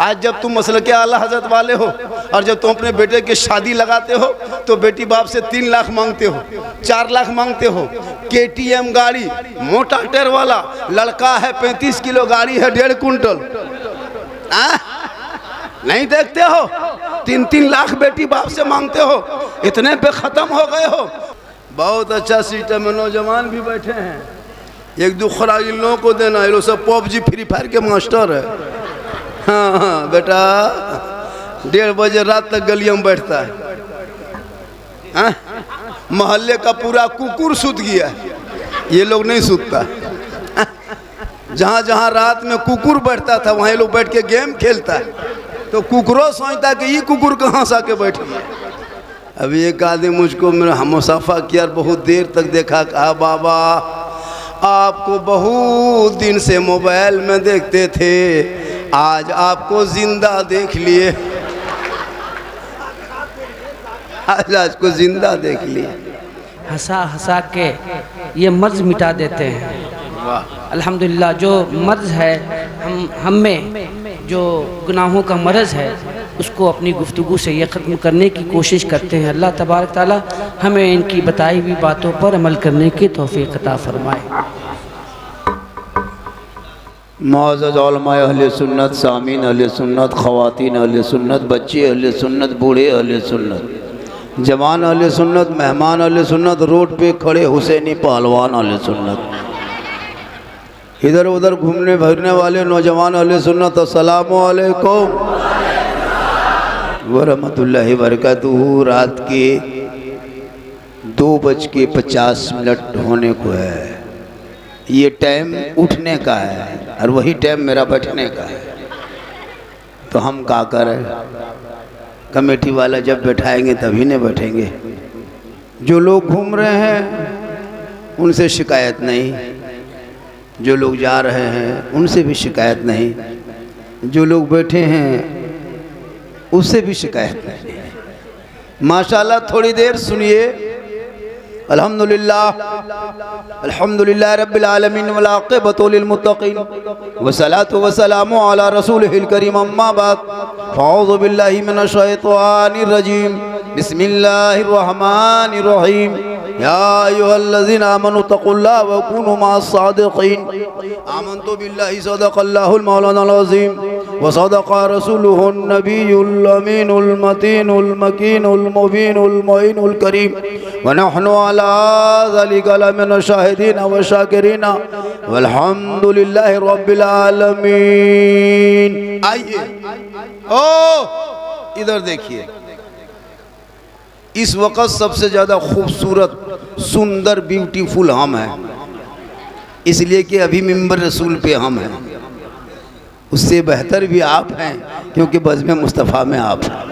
आज जब तुम मसल के आला हजरत वाले हो और जब तुम अपने बेटे की शादी लगाते हो तो बेटी बाप से 3 लाख मांगते हो, 4 लाख मांगते हो। KTM गाड़ी, मोटा टायर वाला, लड़का है 35 किलो, गाड़ी है 1.5 कुंटल। नहीं देखते हो? 3-3 लाख बेटी बाप से मांगते हो, इतने पे खत्म हो गए हो। बहुत अच्छा सिस्टम है, नौजवान भी बैठे हैं, 1-2 खुराक इन लोगों को देना। ये लोग सब PUBG फ्री फायर के मास्टर है। हाँ हाँ बेटा, 1:30 बजे रात तक गलियों में बैठता है। हाँ? मोहल्ले का पूरा कुकुर सूत गया है, ये लोग नहीं सूतता। जहाँ जहाँ रात में कुकुर बैठता था वहाँ ये लोग बैठ के गेम खेलता है, तो कुकुरों सोचता कि ये कुकुर कहाँ से आके बैठ गया। अभी एक आदमी मुझको मेरा मुसाफा किया, बहुत देर तक देखा, कहा बाबा आपको बहुत दिन से मोबाइल में देखते थे, आज आपको जिंदा देख लिए। आज को जिंदा देख लिए। हंसा हंसा के ये मर्ज मिटा देते हैं। अल्हम्दुलिल्लाह, जो मर्ज है हम में जो गुनाहों का मर्ज है उसको अपनी गुफ्तगू से ये ख़त्म करने की कोशिश करते हैं। अल्लाह तबारक ताला हमें इनकी बताई हुई बातों पर अमल करने की तौफीक अता फरमाए। मुअज़्ज़ज़ उलमा अहले सुन्नत, सामीन अहले सुन्नत, ख़वातीन अहले सुन्नत, बच्चे अहले सुन्नत, बूढ़े अहले सुन्नत, जवान अहले सुन्नत, मेहमान अहले सुन्नत, रोड पे खड़े हुसैनी पहलवान अहले सुन्नत, इधर उधर घूमने फिरने वाले नौजवान अहले सुन्नत, अस्सलामु अलैकुम व रहमतुल्लाहि व बरकातुहू। रात के 2:50 होने को है। ये टाइम उठने का है और वही टाइम मेरा बैठने का है, तो हम क्या करें? कमेटी वाला जब बैठाएंगे तभी नहीं बैठेंगे। जो लोग घूम रहे हैं उनसे शिकायत नहीं, जो लोग जा रहे हैं उनसे भी शिकायत नहीं, जो लोग बैठे हैं उससे भी शिकायत नहीं। माशाल्लाह, थोड़ी देर सुनिए। अल्हम्दुलिल्लाह अल्हम्दुलिल्लाह रब्बिल आलमीन वल आक़िबतु लिल मुत्तक़ीन वस्सलातु वस्सलामु अला रसूलिहिल करीम, अम्मा बाद, फ़अऊज़ु बिल्लाहि मिनश शैतानिर रजीम, बिस्मिल्लाहिर रहमानिर रहीम। या अय्युहल्लज़ीना आमनू तक़ुल्लाह व कूनू मअस सादिक़ीन। आमनतु बिल्लाहि सदक़ल्लाहुल मौलानाल अज़ीम व सदक़ रसूलुहुन नबियुल अमीनुल मतीनुल मकीनुल मुबीनुल मुईनुल करीम व नहनु अला ज़ालिका लमिन शाहिदीन व शाकिरीन वल्हम्दुलिल्लाहि रब्बिल आलमीन। आइए, ओ इधर देखिए, इस वक्त सबसे ज़्यादा खूबसूरत, सुंदर, ब्यूटीफुल हम हैं, इसलिए कि अभी मिंबर रसूल पे हम हैं। उससे बेहतर भी आप हैं, क्योंकि बज़्म मुस्तफ़ा में आप हैं।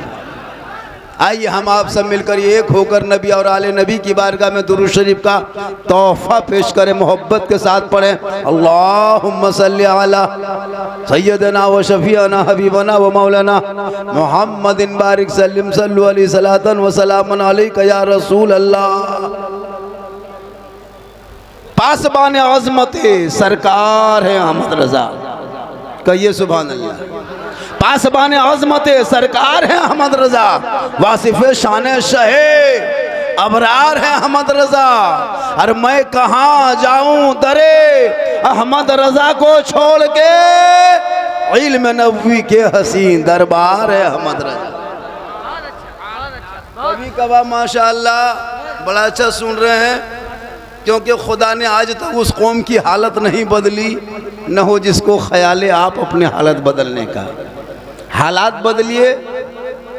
आइए हम आप सब मिलकर एक होकर नबी और आले नबी की बारगाह में दुरूद शरीफ का तोहफ़ा पेश करें, मोहब्बत के साथ पढ़ें। अल्लाहुम्मा सल्ली अला सय्यदना व शफीअना हबीबना व मौलाना मुहम्मदिन बारिक सल्लिम सल्लु अलैहि सलातन व सलामन अलैका या रसूल अल्लाह। पासबान अज़मत सरकार है अहमद रज़ा, कहिए सुभान अल्लाह। पासबान अज़मत सरकार है अहमद रज़ा, वासिफ़ शान शहे अबरार है अहमद रज़ा। और मैं कहाँ जाऊँ दरे अहमद रज़ा को छोड़ के, इल्म नबवी के हसीन दरबार है अहमद रज़ा। कभी कभार माशाअल्लाह बड़ा अच्छा सुन रहे हैं, क्योंकि खुदा ने आज तक उस कौम की हालत नहीं बदली, न हो जिसको ख्याल है आप अपने हालत बदलने का। हालात बदलिए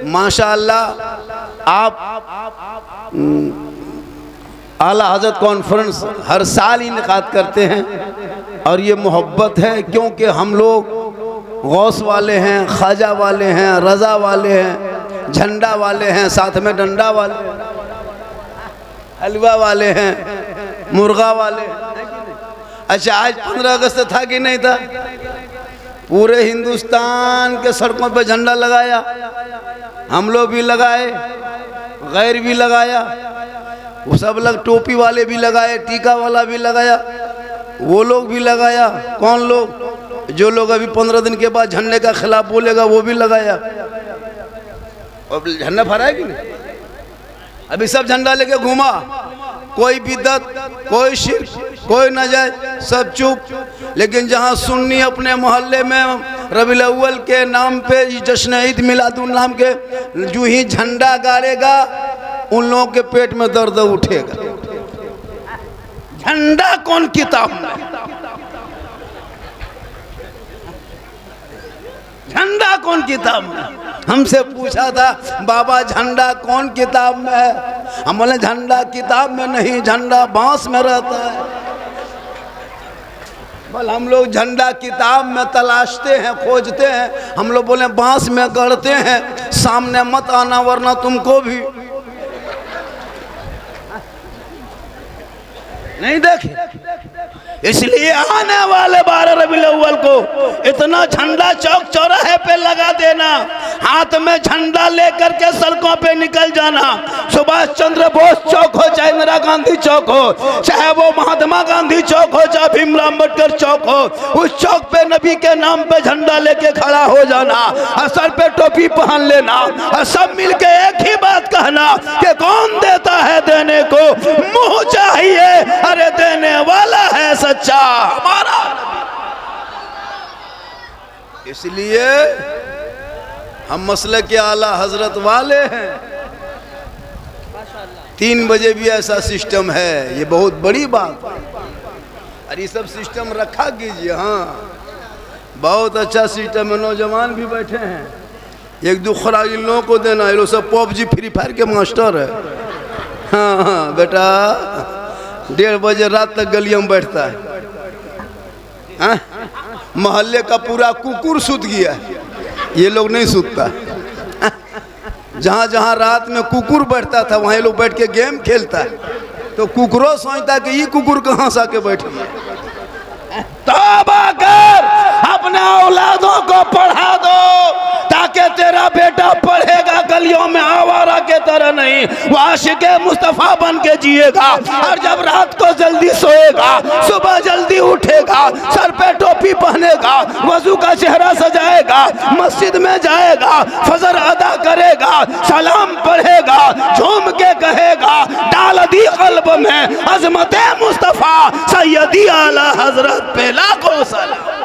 माशाअल्लाह। आप आला हज़रत कॉन्फ्रेंस हर साल इनकाद करते हैं, और ये मोहब्बत है, क्योंकि हम लोग गौस वाले हैं, ख्वाजा वाले हैं, रज़ा वाले हैं, झंडा वाले हैं, साथ में डंडा वाले हैं, हलवा वाले हैं, मुर्गा वाले हैं। अच्छा, आज 15 अगस्त था कि नहीं था? पूरे हिंदुस्तान के सड़कों पे झंडा लगाया, हम लोग भी लगाए, गैर भी लगाया, वो सब लोग, टोपी वाले भी लगाए, टीका वाला भी लगाया, वो लोग भी लगाया। कौन लोग? जो लोग अभी 15 दिन के बाद झंडे का खिलाफ बोलेगा वो भी लगाया। और झंडा फहरा है कि नहीं? अभी सब झंडा लेके घूमा, कोई बिद्दत, कोई शिर्क, कोई नाजायज, सब चुप। लेकिन जहां सुन्नी अपने मोहल्ले में रबीउल अव्वल के नाम पे जश्न ईद मिलादुन नाम के जो ही झंडा गाड़ेगा उन लोगों के पेट में दर्द उठेगा। झंडा कौन किताब में? झंडा कौन किताब में? हमसे पूछा था बाबा झंडा कौन किताब में है? हम बोले झंडा किताब में नहीं, झंडा बांस में रहता है। बोल हम लोग झंडा किताब में तलाशते हैं, खोजते हैं। हम लोग बोले बांस में गढ़ते हैं, सामने मत आना वरना तुमको भी नहीं देखे। इसलिए आने वाले 12 रबीउल अव्वल को इतना झंडा चौक चौराहे पे लगा देना, हाथ में झंडा लेकर के सड़कों पे निकल जाना। सुभाष चंद्र बोस चौक हो, चाहे इंदिरा गांधी चौक हो, चाहे वो महात्मा गांधी चौक हो, चाहे भीमराव अम्बेडकर चौक हो, उस चौक पे नबी के नाम पे झंडा लेके खड़ा हो जाना और सर पे टोपी पहन लेना और सब मिलके एक ही बात कहना कि कौन देता है देने को मुंह चाहिए, अरे देने वाला है सच्चा हमारा। इसलिए हम मसले के आला हजरत वाले हैं। 3 बजे भी ऐसा सिस्टम है, ये बहुत बड़ी बात है। अरे सब सिस्टम रखा कीजिए। हाँ बहुत अच्छा सिस्टम है, नौजवान भी बैठे हैं। एक दो खुराक इन लोगों को देना, ये लोग सब पबजी फ्री फायर के मास्टर है। हाँ हाँ बेटा 1:30 बजे रात तक गलियों में बैठता है। हाँ? मोहल्ले का पूरा कुकुर सूत गया, ये लोग नहीं सूतता। जहाँ जहाँ रात में कुकुर बैठता था वहाँ ये लोग बैठ के गेम खेलता है, तो कुकुरों सोचता है कि ये कुकुर कहाँ से आके बैठे। तौबा कर, अपने औलादों को पढ़ा दो ताकि तेरा बेटा पढ़ेगा गलियों में आवारा के तरह नहीं, वो आशिक़े मुस्तफ़ा बन के जिएगा। और जब रात को जल्दी सोएगा, सुबह जल्दी उठेगा, सर पे टोपी पहनेगा, वजू का चेहरा सजाएगा, मस्जिद में जाएगा, फजर अदा करेगा, सलाम पढ़ेगा, झूम के कहेगा डाल दी कल्ब में अज़मते मुस्तफ़ा सैयदी आला हजरत पे लाखों सलाम।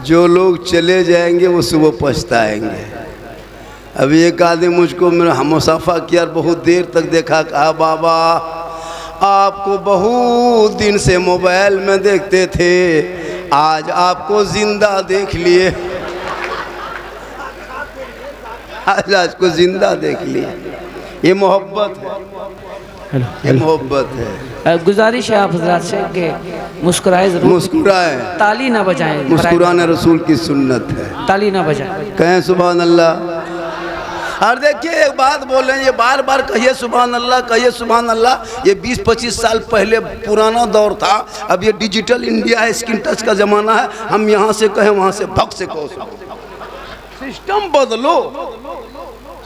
जो लोग चले जाएंगे वो सुबह पछताएंगे। अभी एक आदमी मुझको मेरा मुसाफा किया, बहुत देर तक देखा, कहा बाबा आपको बहुत दिन से मोबाइल में देखते थे, आज आपको जिंदा देख लिए। आज को जिंदा देख लिए। ये मोहब्बत है, ये मोहब्बत है। गुजारिश है आप हजरात से कि मुस्कुराए जरूर, मुस्कुराए, ताली ना बजाएं। मुस्कुराना रसूल की सुन्नत है, ताली ना बजाएं। कहें सुभान अल्लाह। और देखिए एक बात बोल रहे हैं, ये बार बार कहिए सुभान अल्लाह, कहिए सुभान अल्लाह। ये 20-25 साल पहले पुराना दौर था, अब ये डिजिटल इंडिया है, स्क्रीन टच का ज़माना है। हम यहाँ से कहें वहाँ से भग से कहो। सिस्टम बदलो,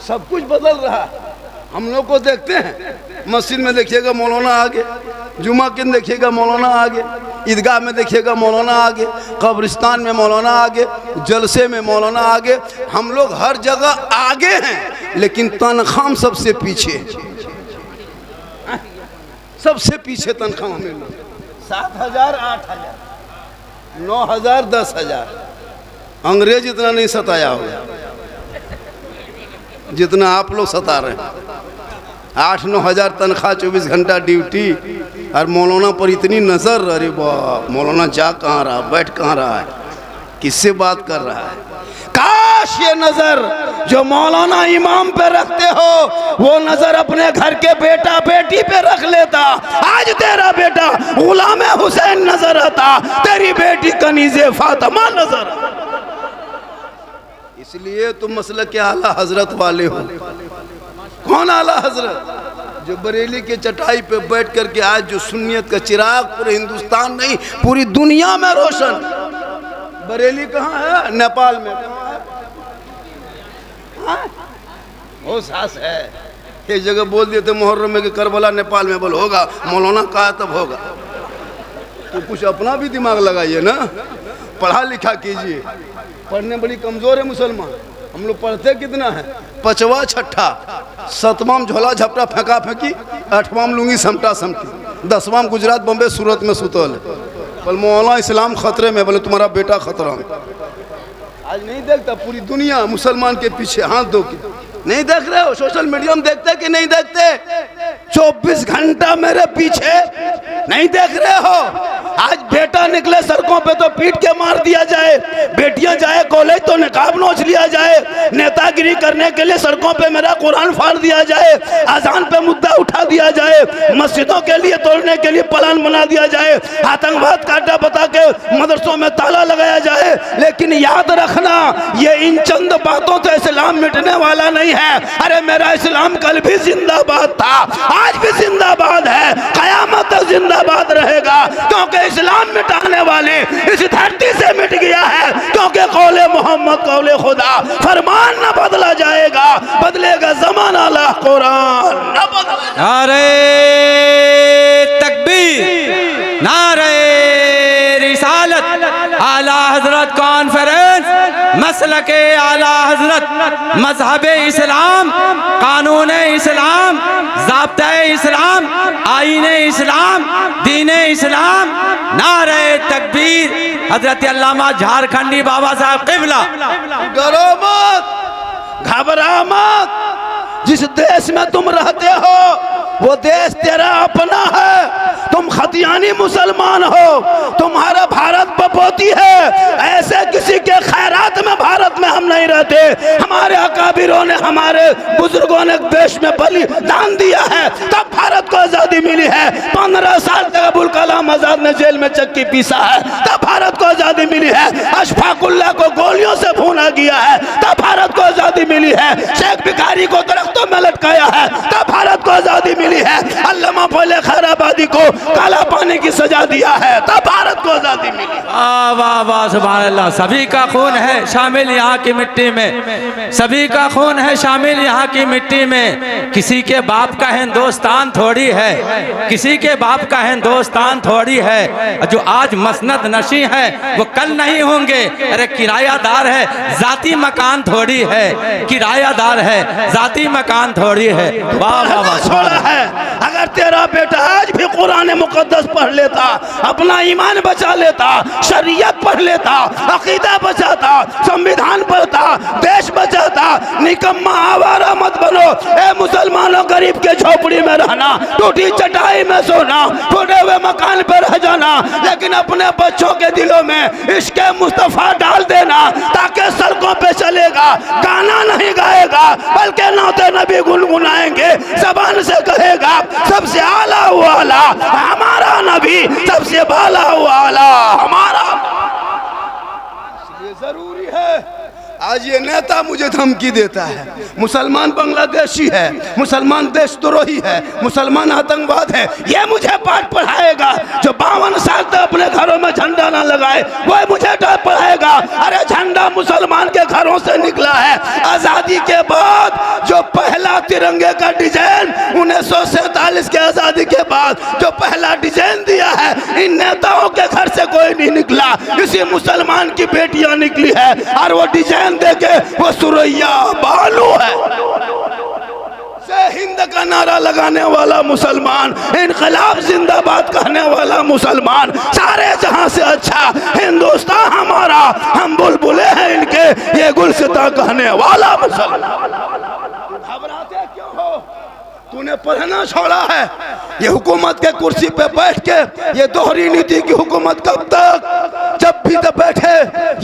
सब कुछ बदल रहा है। हम लोग को देखते हैं, मस्जिद में देखिएगा मौलाना आगे, जुमा के दिन देखिएगा मौलाना आगे, ईदगाह में देखिएगा मौलाना आगे, कब्रिस्तान में मौलाना आगे, जलसे में मौलाना आगे। हम लोग हर जगह आगे हैं, लेकिन तनख्वाह सबसे पीछे, सबसे पीछे तनख्वाह हमें 7,000, 8,000, 9,000, 10,000। अंग्रेज इतना नहीं सताया होगा जितना आप लोग सता रहे हैं। 8-9 हज़ार तनख्वाह, 24 घंटा ड्यूटी, और मौलाना पर इतनी नज़र। अरे वाह, मौलाना जा कहाँ रहा, बैठ कहाँ रहा है, किससे बात कर रहा है। काश ये नज़र जो मौलाना इमाम पे रखते हो वो नज़र अपने घर के बेटा बेटी पे रख लेता। आज तेरा बेटा गुलाम हुसैन नजर आता, तेरी बेटी कनीज़े फातिमा नजर। इसलिए तुम मसलक के आला हजरत वाले हो। कौन आला हजरत? जो बरेली के चटाई पे बैठ करके आज जो सुन्नियत का चिराग पूरे हिंदुस्तान नहीं पूरी दुनिया में रोशन। बरेली कहाँ है? नेपाल में। वो सास है एक जगह बोल दिए थे मुहर्रम में कि करबला नेपाल में। बोल होगा, मौलाना कहा तब होगा। तो कुछ अपना भी दिमाग लगाइए ना, पढ़ा लिखा कीजिए। पढ़ने बड़ी कमजोर है मुसलमान। हम लोग पढ़ते कितना है? 5वां 6ठा, 7वां झोला झपटा फेंका फेंकी, 8वां लुंगी समटा समटी, 10वां गुजरात बम्बे सूरत में सुतल। बोल मौलाना इस्लाम खतरे में। बोले तुम्हारा बेटा खतरा में। आज नहीं देखता पूरी दुनिया मुसलमान के पीछे हाथ धो के? नहीं देख रहे हो? सोशल मीडिया में देखते कि नहीं देखते? 24 घंटा मेरे पीछे नहीं देख रहे हो? आज बेटा निकले सड़कों पे तो पीट के मार दिया जाए, बेटियां जाए कॉलेज तो निकाब नोच लिया जाए, नेतागिरी करने के लिए सड़कों पे मेरा कुरान फाड़ दिया जाए, अजान पे मुद्दा उठा दिया जाए, मस्जिदों के लिए तोड़ने के लिए प्लान बना दिया जाए, आतंकवाद का अड्डा बता के मदरसों में ताला लगाया जाए। लेकिन याद रखना, ये इन चंद बातों से इस्लाम मिटने वाला नहीं है। अरे मेरा इस्लाम कल भी जिंदाबाद था, आज भी जिंदाबाद है, कयामत तक जिंदाबाद रहेगा। क्योंकि इस्लाम मिटाने वाले इस धरती से मिट गया है। क्योंकि कौले मोहम्मद कौले खुदा, फरमान न बदला जाएगा, बदलेगा जमाना ला कुरान न बदला। नारे तकबीर, नारे रिसालत, आला हजरत कॉन्फ्रेंस, मसलके आला हजरत, मजहब इस्लाम, कानून इस्लाम, ज़ाब्ता इस्लाम, आईन इस्लाम, दीन इस्लाम। नारे तकबीर, हजरत अल्लामा झारखंडी बाबा साहब क़िबला। डरो मत, घबरा मत। जिस देश में तुम रहते हो वो देश तेरा अपना है। तुम खतियानी मुसलमान हो, तुम्हारा भारत बपोती है। ऐसे किसी के खैरात में भारत में हम नहीं रहते। हमारे अकाबिरों ने, हमारे बुजुर्गों ने देश में बलिदान दिया है, तब भारत को आज़ादी मिली है। 15 साल तक अबुल कलाम आजाद ने जेल में चक्की पीसा है, तब भारत को आज़ादी मिली है। अशफाकुल्लाह को गोलियों से भूना गया है, तब भारत को आज़ादी मिली है। शेख भिखारी को दरख्तों में लटकाया है, तब भारत को आज़ादी मिली है। अल्लामा फजल खैराबादी को काला पानी की सजा दिया है, तब भारत को आज़ादी मिली। वाह वाह वाह, सुभान अल्लाह। सभी का खून है शामिल यहाँ की मिट्टी में, सभी का खून है शामिल यहाँ की मिट्टी में। किसी के बाप का हिंदुस्तान थोड़ी है, किसी के बाप का हिंदुस्तान थोड़ी है। जो आज मसनद नशी है वो कल नहीं होंगे। अरे किरायादार है, जाती मकान थोड़ी है, किरायादार है, जाती मकान थोड़ी है। वाह वाह वाह, छोड़ा है। अगर तेरा बेटा आज भी कुरान मुकद्दस पढ़ लेता, अपना ईमान बचा लेता, शरीयत पढ़ लेता, अकीदा बचाता, संविधान पढ़ता, देश बचाता। निकम्मा आवारा मत बनो। ए मुसलमानों, गरीब के झोपड़ी में रहना, टूटी चटाई में सोना, टूटे हुए मकान पर रह जाना, लेकिन अपने बच्चों के दिलों में इश्क़ मुस्तफ़ा डाल देना, ताकि सड़कों पे चलेगा, गाना नहीं गाएगा बल्कि नाते नबी गुनगुनाएंगे, ज़बान से कहेगा सबसे आला वाला हमारा नबी, सबसे बाला वाला हमारा। इसलिए जरूरी है। आज ये नेता मुझे धमकी देता है, मुसलमान बांग्लादेशी है, मुसलमान देशद्रोही है, मुसलमान आतंकवाद है। ये मुझे पाठ पढ़ाएगा जो 52 साल तक अपने घरों में झंडा ना लगाए, वो मुझे पढ़ाएगा। अरे झंडा मुसलमान के घरों से निकला है। आज़ादी के बाद जो पहला तिरंगे का डिजाइन 1947 के आज़ादी के बाद जो पहला डिजाइन दिया है, इन नेताओं के घर से कोई नहीं निकला, इसी मुसलमान की बेटियां निकली है। और वो डिजाइन देके वो सुरैया बालू है। हिंद का नारा लगाने वाला मुसलमान, इनकलाब जिंदाबाद कहने वाला मुसलमान, सारे जहां से अच्छा हिंदुस्तान हमारा, हम बुलबुले हैं इनके, ये गुलसिता कहने वाला मुसलमान। घबराते क्यों हो? तूने पढ़ना छोड़ा है। ये हुकूमत के कुर्सी पे बैठ के ये दोहरी नीति की हुकूमत कब तक? जब भी तो बैठे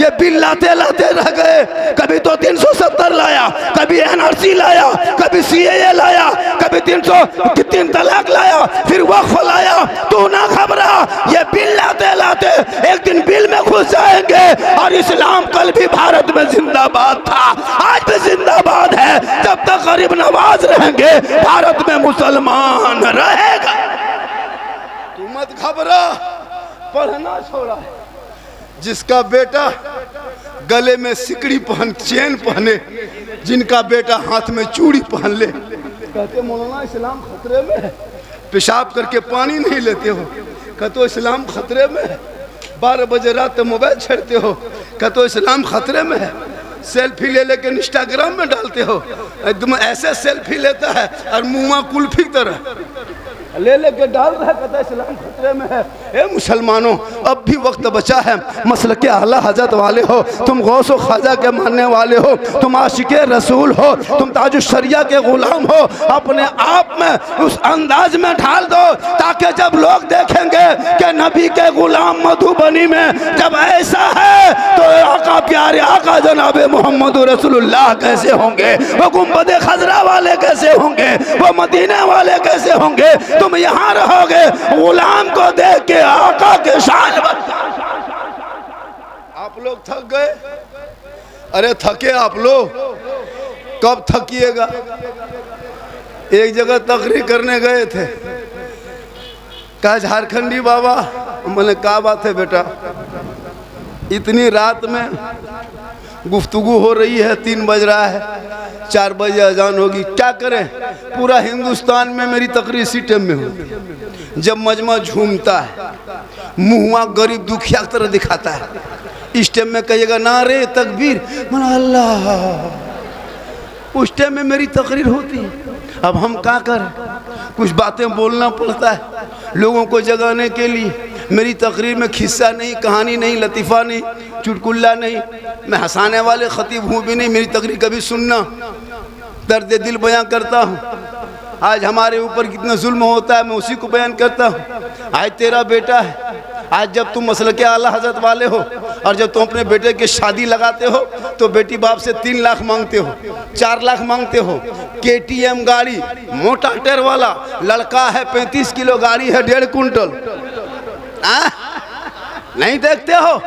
ये बिल लाते लाते रह गए। कभी तो 370 लाया, कभी NRC लाया, कभी CAA लाया, कभी 303 तलाक लाया, फिर वक्फ लाया। तू ना घबरा, ये बिल लाते लाते एक दिन बिल में घुस जाएंगे। और इस्लाम कल भी भारत में जिंदाबाद था, आज भी जिंदाबाद है। जब तक गरीब नवाज रहे बढ़ेंगे, भारत में मुसलमान रहेगा। तू मत घबरा, पढ़ना छोड़ा। जिसका बेटा गले में सिकड़ी पहन चेन पहने, जिनका बेटा हाथ में चूड़ी पहन ले, कहते मौलाना इस्लाम खतरे में है। पेशाब करके पानी नहीं लेते हो, कहते इस्लाम खतरे में है। 12 बजे रात मोबाइल छेड़ते हो, कहते इस्लाम खतरे में है। सेल्फी ले लेके इंस्टाग्राम में डालते हो, एकदम ऐसे सेल्फी लेता है और मुँह कुल्फी तरह ले लेके डाल रहा है, कहता है इस्लाम खतरे में है। ए मुसलमानों, अब भी वक्त बचा है। मसल के आला हजरत वाले हो, तुम गौस व ख्वाजा के मानने वाले हो, तुम आशिके रसूल हो, तुम ताजु शरिया के गुलाम हो, अपने आप में उस अंदाज में ढाल दो ताकि जब लोग देखेंगे कि नबी के गुलाम मधुबनी में जब ऐसा है तो आका प्यारे आका जनाब मोहम्मद रसूलुल्लाह कैसे होंगे, वो गुंबद खजरा वाले कैसे होंगे, वो मदीने वाले कैसे होंगे। तुम यहाँ रहोगे गुलाम को देख के आका के शान। आप लोग थक गए? अरे थके आप लोग, कब थकिएगा? एक जगह तकरीर करने गए थे, कहा झारखंडी बाबा। मैंने कहा बात है बेटा, इतनी रात में गुफ्तगू हो रही है, 3 बज रहा है, 4 बजे अजान होगी, क्या करें? पूरा हिंदुस्तान में मेरी तकरीर इसी टाइम में होती। जब मजमा झूमता है, मुँह गरीब दुखिया की तरह दिखाता है, इस टाइम में कहिएगा नारे तकबीर, मना अल्लाह, उस टाइम में मेरी तकरीर होती है। अब हम क्या करें? कुछ बातें बोलना पड़ता है लोगों को जगाने के लिए। मेरी तकरीर में खिस्सा नहीं, कहानी नहीं, लतीफ़ा नहीं, चुटकुल्ला नहीं, मैं हंसाने वाले खतीब हूँ भी नहीं। मेरी तकरीर कभी सुनना, दर्द दिल बयां करता हूँ। आज हमारे ऊपर कितना जुल्म होता है, मैं उसी को बयान करता हूँ। आज तेरा बेटा है, आज जब तुम मसलके आला हजरत वाले हो और जब तुम अपने बेटे की शादी लगाते हो तो बेटी बाप से 3 लाख मांगते हो, 4 लाख मांगते हो। KTM गाड़ी, मोटा टायर वाला, लड़का है 35 किलो, गाड़ी है 1.5 कुंटल। नहीं देखते हो?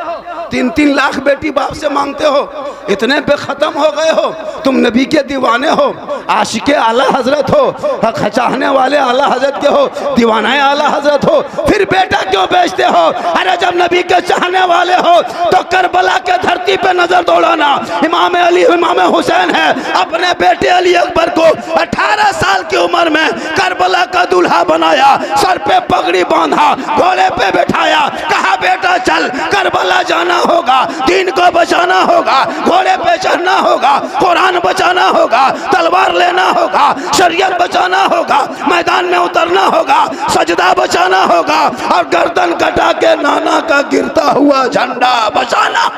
3-3 लाख बेटी बाप से मांगते हो। इतने बेखत्म हो गए हो, तुम नबी के दीवाने हो, आशिके आला हजरत हो, खचाहने वाले आला हजरत के हो, दीवाना आला हजरत हो, फिर बेटा क्यों बेचते हो? अरे जब नबी के चाहने वाले हो तो करबला के धरती पे नजर दौड़ाना। इमाम अली, इमाम हुसैन है, अपने बेटे अली अकबर को 18 साल की उम्र में करबला का दूल्हा बनाया, सर पे पगड़ी बांधा, घोड़े पे बैठाया, कहा बेटा चल करबला जाना होगा, दीन को बचाना होगा, घोड़े पे चढ़ना होगा, कुरान बचाना होगा, तलवार लेना होगा, शरीयत बचाना होगा, मैदान में उतरना होगा, सजदा बचाना होगा और गर्दन कटा के नाना का गिरता हुआ झंडा बचाना।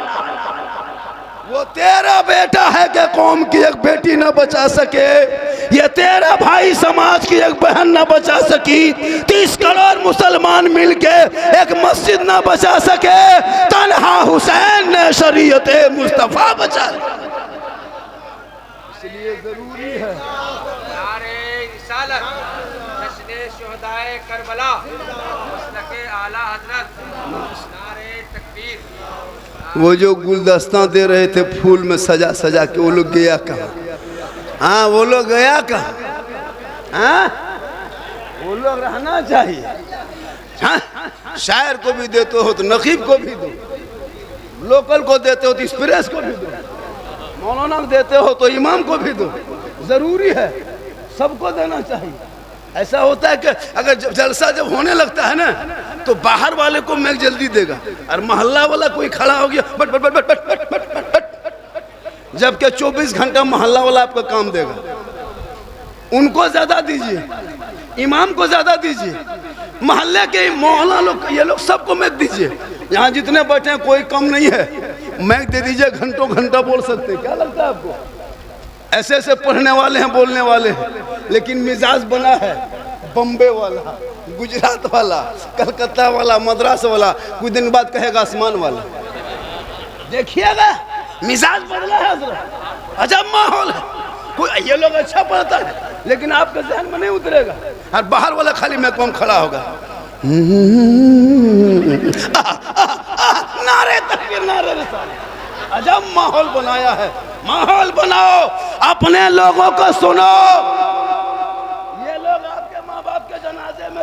वो तेरा बेटा है कि कौम की एक बेटी न बचा सके? ये तेरा भाई समाज की एक बहन न बचा सकी? 30 करोड़ मुसलमान मिलके एक मस्जिद न बचा सके? तन्हा हुसैन ने शरीयत मुस्तफा बचा। इसलिए जरूरी है करबला, आला हजरत, वो जो गुलदस्ता दे रहे थे फूल में सजा सजा के, वो लोग गया कहाँ? हाँ, वो लोग गया कहाँ? हाँ, वो लोग रहना चाहिए। हाँ, शायर को भी देते हो तो नकीब को भी दो, लोकल को देते हो तो एक्सप्रेस को भी दो, मौलाना को देते हो तो इमाम को भी दो। जरूरी है, सबको देना चाहिए। ऐसा होता है कि अगर जलसा जब होने लगता है ना तो बाहर वाले को मैक जल्दी देगा और मोहल्ला वाला कोई खड़ा हो गया but but but but but but but but but, जबकि 24 घंटा मोहल्ला वाला आपका काम देगा। उनको ज्यादा दीजिए, इमाम को ज्यादा दीजिए, मोहल्ले के मौलाना लोग, ये लोग सबको मैक दीजिए। यहाँ जितने बैठे हैं कोई कम नहीं है, मैक दे दीजिए, घंटों घंटा बोल सकते हैं। क्या लगता है आपको? ऐसे ऐसे पढ़ने वाले हैं, बोलने वाले हैं, लेकिन मिजाज बना है बम्बे वाला, गुजरात वाला, कलकत्ता वाला, मद्रास वाला, कुछ दिन बाद कहेगा आसमान वाला। देखिएगा मिजाज बदला है, अजब माहौल है। कोई ये लोग अच्छा पढ़ता है लेकिन आपके ज़हन में नहीं उतरेगा, और बाहर वाला खाली महकम खड़ा होगा, नारे तकबीर, नारे रिसालत। अजब माहौल बनाया है। माहौल बनाओ, अपने लोगों को सुनो,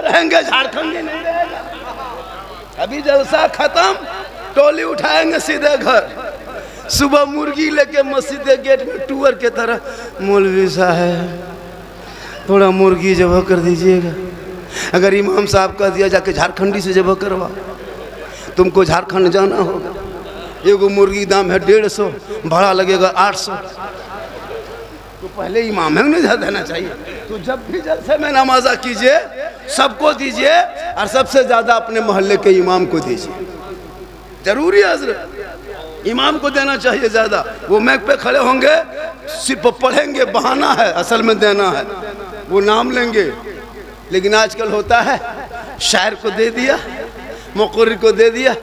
रहेंगे, झारखंडी नहीं रहेगा। अभी जलसा खत्म, टोली उठाएंगे सीधे घर। सुबह मुर्गी लेके मस्जिद गेट में टूअर के तरह, मौलवी साहब थोड़ा मुर्गी जबह कर दीजिएगा। अगर इमाम साहब कह दिया जाके झारखंडी से जबह करवा, तुमको झारखंड जाना होगा। एगो मुर्गी दाम है 150, भाड़ा लगेगा 800। तो पहले इमाम है नहीं देना चाहिए। तो जब भी जलसे में नमाजा कीजिए, सबको दीजिए और सबसे ज़्यादा अपने मोहल्ले के इमाम को दीजिए। जरूरी है हजरत, इमाम को देना चाहिए ज़्यादा। वो मैक पे खड़े होंगे, सिर्फ पढ़ेंगे, बहाना है, असल में देना है। वो नाम लेंगे। लेकिन आजकल होता है, शायर को दे दिया, मुक़र्रिर को दे दिया।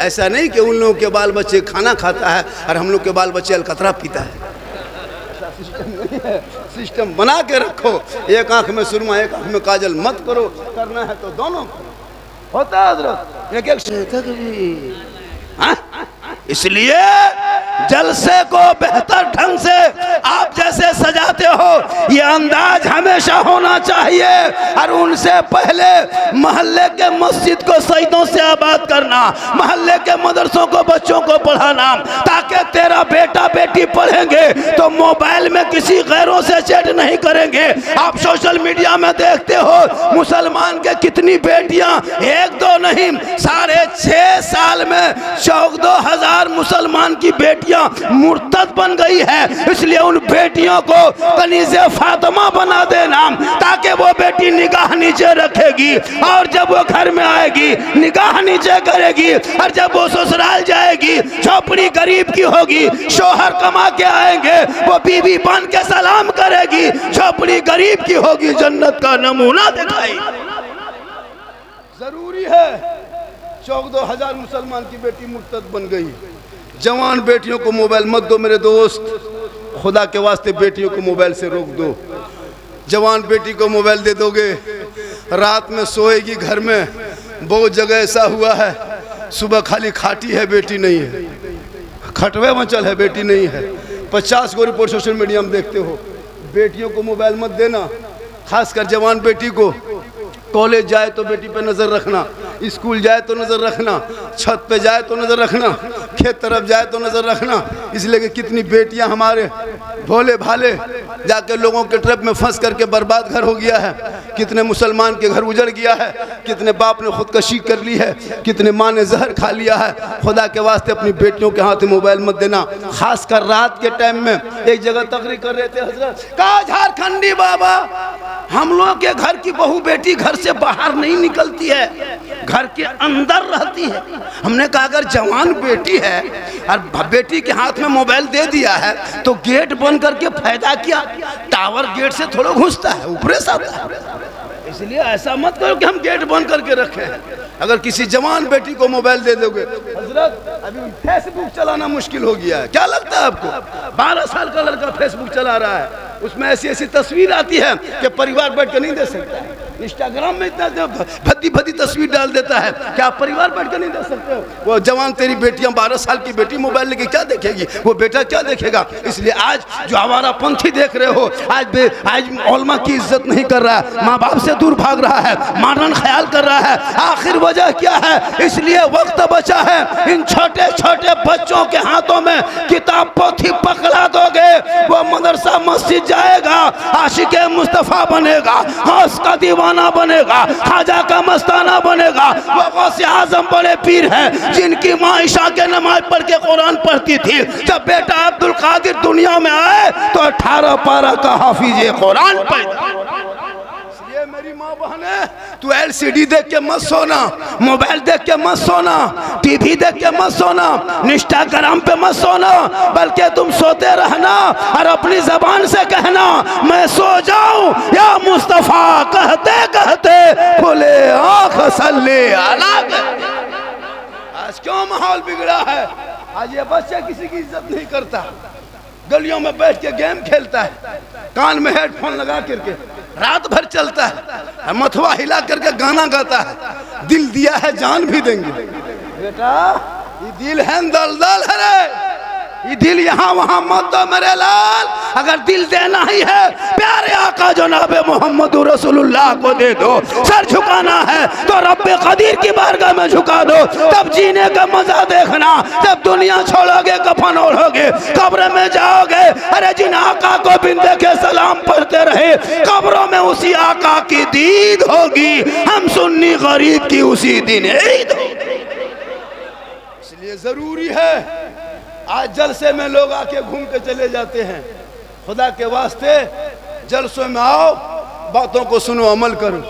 ऐसा नहीं कि उन लोगों के बाल बच्चे खाना खाता है और हम लोग के बाल बच्चे अलकतरा पीता है। ऐसा सिस्टम नहीं है। सिस्टम बना के रखो। एक आंख में सुरमा, एक आंख में काजल मत करो। करना है तो दोनों करो। होता है हजरत, एक इसलिए जलसे को बेहतर ढंग से आप जैसे सजाते हो, ये अंदाज हमेशा होना चाहिए। और उनसे पहले मोहल्ले के मस्जिद को सईदों से आबाद करना, मोहल्ले के मदरसों को बच्चों को पढ़ाना, ताकि तेरा बेटा बेटी पढ़ेंगे तो मोबाइल में किसी गैरों से चैट नहीं करेंगे। आप सोशल मीडिया में देखते हो मुसलमान के कितनी बेटियां, एक दो नहीं, 6.5 साल में 14,000 मुसलमान की बेटियां मुर्तद बन गई है। इसलिए उन बेटियों को कनीज़े फातिमा बना देना, ताकि वो बेटी निगाह नीचे रखेगी और जब वो घर में आएगी निगाह नीचे करेगी, और जब वो ससुराल जाएगी झोपड़ी गरीब की होगी, शोहर कमा के आएंगे वो बीवी बन के सलाम करेगी, झोपड़ी गरीब की होगी, जन्नत का नमूना दिखाई। जरूरी है। 14,000 मुसलमान की बेटी मुर्तद बन गई। जवान बेटियों को मोबाइल मत दो मेरे दोस्त, खुदा के वास्ते बेटियों को मोबाइल से रोक दो। जवान बेटी को मोबाइल दे दोगे, रात में सोएगी घर में। बहुत जगह ऐसा हुआ है, सुबह खाली खाटी है बेटी नहीं है, खटवे मचल है बेटी नहीं है। 50 को रिपोर्ट सोशल मीडिया में देखते हो। बेटियों को मोबाइल मत देना, खासकर जवान बेटी को। कॉलेज जाए तो बेटी पे नज़र रखना, स्कूल जाए तो नज़र रखना, छत पे जाए तो नज़र रखना, खेत तरफ जाए तो नज़र रखना। इसलिए कि कितनी बेटियां हमारे भोले भाले जाके लोगों के ट्रैप में फंस करके बर्बाद घर हो गया है। कितने मुसलमान के घर उजड़ गया है, कितने बाप ने खुदकशी कर ली है, कितने माँ ने जहर खा लिया है। खुदा के वास्ते अपनी बेटियों के हाथ में मोबाइल मत देना, खासकर रात के टाइम में। एक जगह तकरीर कर रहे थे हजरत, कहा झारखंडी बाबा हम लोगों के घर की बहू बेटी घर से बाहर नहीं निकलती है, घर के अंदर रहती है। हमने कहा अगर जवान बेटी है और बेटी के हाथ में मोबाइल दे दिया है तो गेट बंद करके फायदा क्या? टावर गेट से थोड़ा घुसता है, ऊपर से आता है। इसलिए ऐसा मत करो कि हम गेट बंद करके रखें। अगर किसी जवान बेटी को मोबाइल दे दोगे, हजरत अभी फेसबुक चलाना मुश्किल हो गया है। क्या लगता है आपको? 12 साल का लड़का फेसबुक चला रहा है, उसमें ऐसी ऐसी तस्वीर आती है कि परिवार बैठ कर नहीं दे सकता है। इंस्टाग्राम में इतना भद्दी भद्दी तस्वीर डाल देता है कि आप परिवार बैठ कर नहीं देख सकते हो। वो जवान तेरी बेटियां 12 साल की बेटी मोबाइल लेके क्या देखेगी, वो बेटा क्या देखेगा? इसलिए आज जो हमारा पंथी देख रहे हो, आज उलमा की इज्जत नहीं कर रहा है, माँ बाप से दूर भाग रहा है, मॉडर्न ख्याल कर रहा है। आखिर वजह क्या है? इसलिए वक्त बचा है। इन छोटे छोटे बच्चों के हाथों में किताब पोथी पकड़ा दोगे, वो मदरसा मस्जिद जाएगा, आशिक़े मुस्तफ़ा बनेगा, गौस का दीवाना बनेगा, खाजा का मस्ताना बनेगा। वो गौसे आज़म बड़े पीर हैं जिनकी माँ ईशा के नमाज पढ़ के कुरान पढ़ती थी। जब बेटा अब्दुल कादिर दुनिया में आए तो 18 पारा का हाफिज़ कुरान पैदा। इसलिए मेरी माँ बहने, तू LCD देख के मत सोना, मोबाइल देख के मत सोना, टीवी देख के मत सोना, इंस्टाग्राम पे मत सोना, बल्कि तुम सोते रहना और अपनी जबान से कहना मैं सो जाऊं या मुस्तफा, कहते कहते खुले आँख सल्ले अला। आज क्यों माहौल बिगड़ा है? आज ये बच्चे किसी की इज्जत नहीं करता, गलियों में बैठ के गेम खेलता है, कान में हेडफोन लगा करके रात भर चलता है, मथुआ हिला करके गाना गाता है। दिल दिया है जान भी देंगे। बेटा ये दिल है दलदल है रे, ये दिल यहाँ वहाँ मत दो मेरे लाल, अगर दिल देना ही है प्यारे आका जनाब मोहम्मद रसूलुल्लाह को दे दो। सर झुकाना है तो रब्बे कदीर की बारगाह में झुका दो, तब जीने का मजा देखना। जब दुनिया छोड़ोगे, कफन ओढ़ोगे, कब्र में जाओगे, अरे जिन आका को बिन देखे सलाम पढ़ते रहे, कब्रों में उसी आका की दीद होगी। हम सुन्नी गरीब की उसी दिन ईद होगी। इसलिए जरूरी है, आज जलसे में लोग आके घूम के चले जाते हैं। खुदा के वास्ते जलसों में आओ, बातों को सुनो, अमल करो।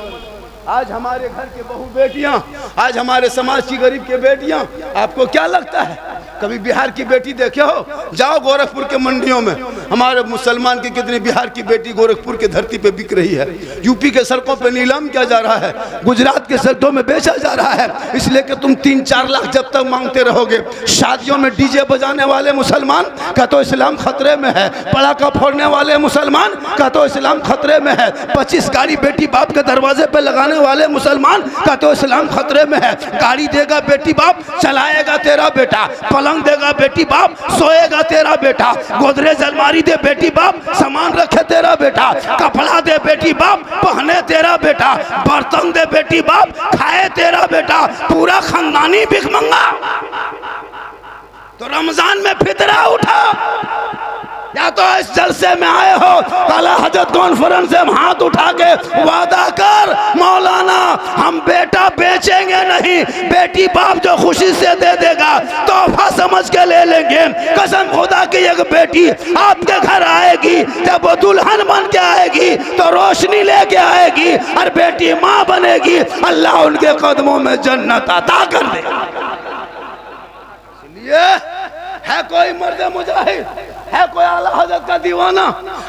आज हमारे घर के बहू बेटियां, आज हमारे समाज की गरीब के बेटियां, आपको क्या लगता है कभी बिहार की बेटी देखे हो? जाओ गोरखपुर के मंडियों में, हमारे मुसलमान की कितनी बिहार की बेटी गोरखपुर की धरती पे बिक रही है। यूपी के सड़कों पे नीलाम किया जा रहा है, गुजरात के सड़कों में बेचा जा रहा है। इसलिए कि तुम 3-4 लाख जब तक मांगते रहोगे। शादियों में डीजे बजाने वाले मुसलमान का तो इस्लाम खतरे में है, पटाखा फोड़ने वाले मुसलमान का तो इस्लाम खतरे में है, 25 गाड़ी बेटी बाप के दरवाजे पे लगाने वाले मुसलमान का तो इस्लाम खतरे में है। गाड़ी देगा बेटी बाप, चलाएगा तेरा बेटा। पलंग देगा बेटी बाप, सोएगा तेरा बेटा। गोदरेज अलमारी दे बेटी बाप, सामान रखे तेरा बेटा। कपड़ा दे बेटी बाप, पहने तेरा बेटा। बर्तन दे बेटी बाप, खाए तेरा बेटा। पूरा खानदानी भिखमंगा। तो रमजान में फितरा उठा, या तो इस जलसे में आए हो, काला हजरत कॉन्फ्रेंस से हाथ उठा के वादा कर, मौलाना हम बेटा बेचेंगे नहीं, बेटी बाप जो खुशी से दे देगा तोहफा समझ के ले लेंगे। कसम खुदा की एक बेटी आपके घर आएगी, जब वो दुल्हन बन के आएगी तो रोशनी लेके आएगी, और बेटी माँ बनेगी, अल्लाह उनके कदमों में जन्नत अता कर देगा। इसलिए है कोई मर्द मुजाहिद, है कोई आला हजरत का दीवाना,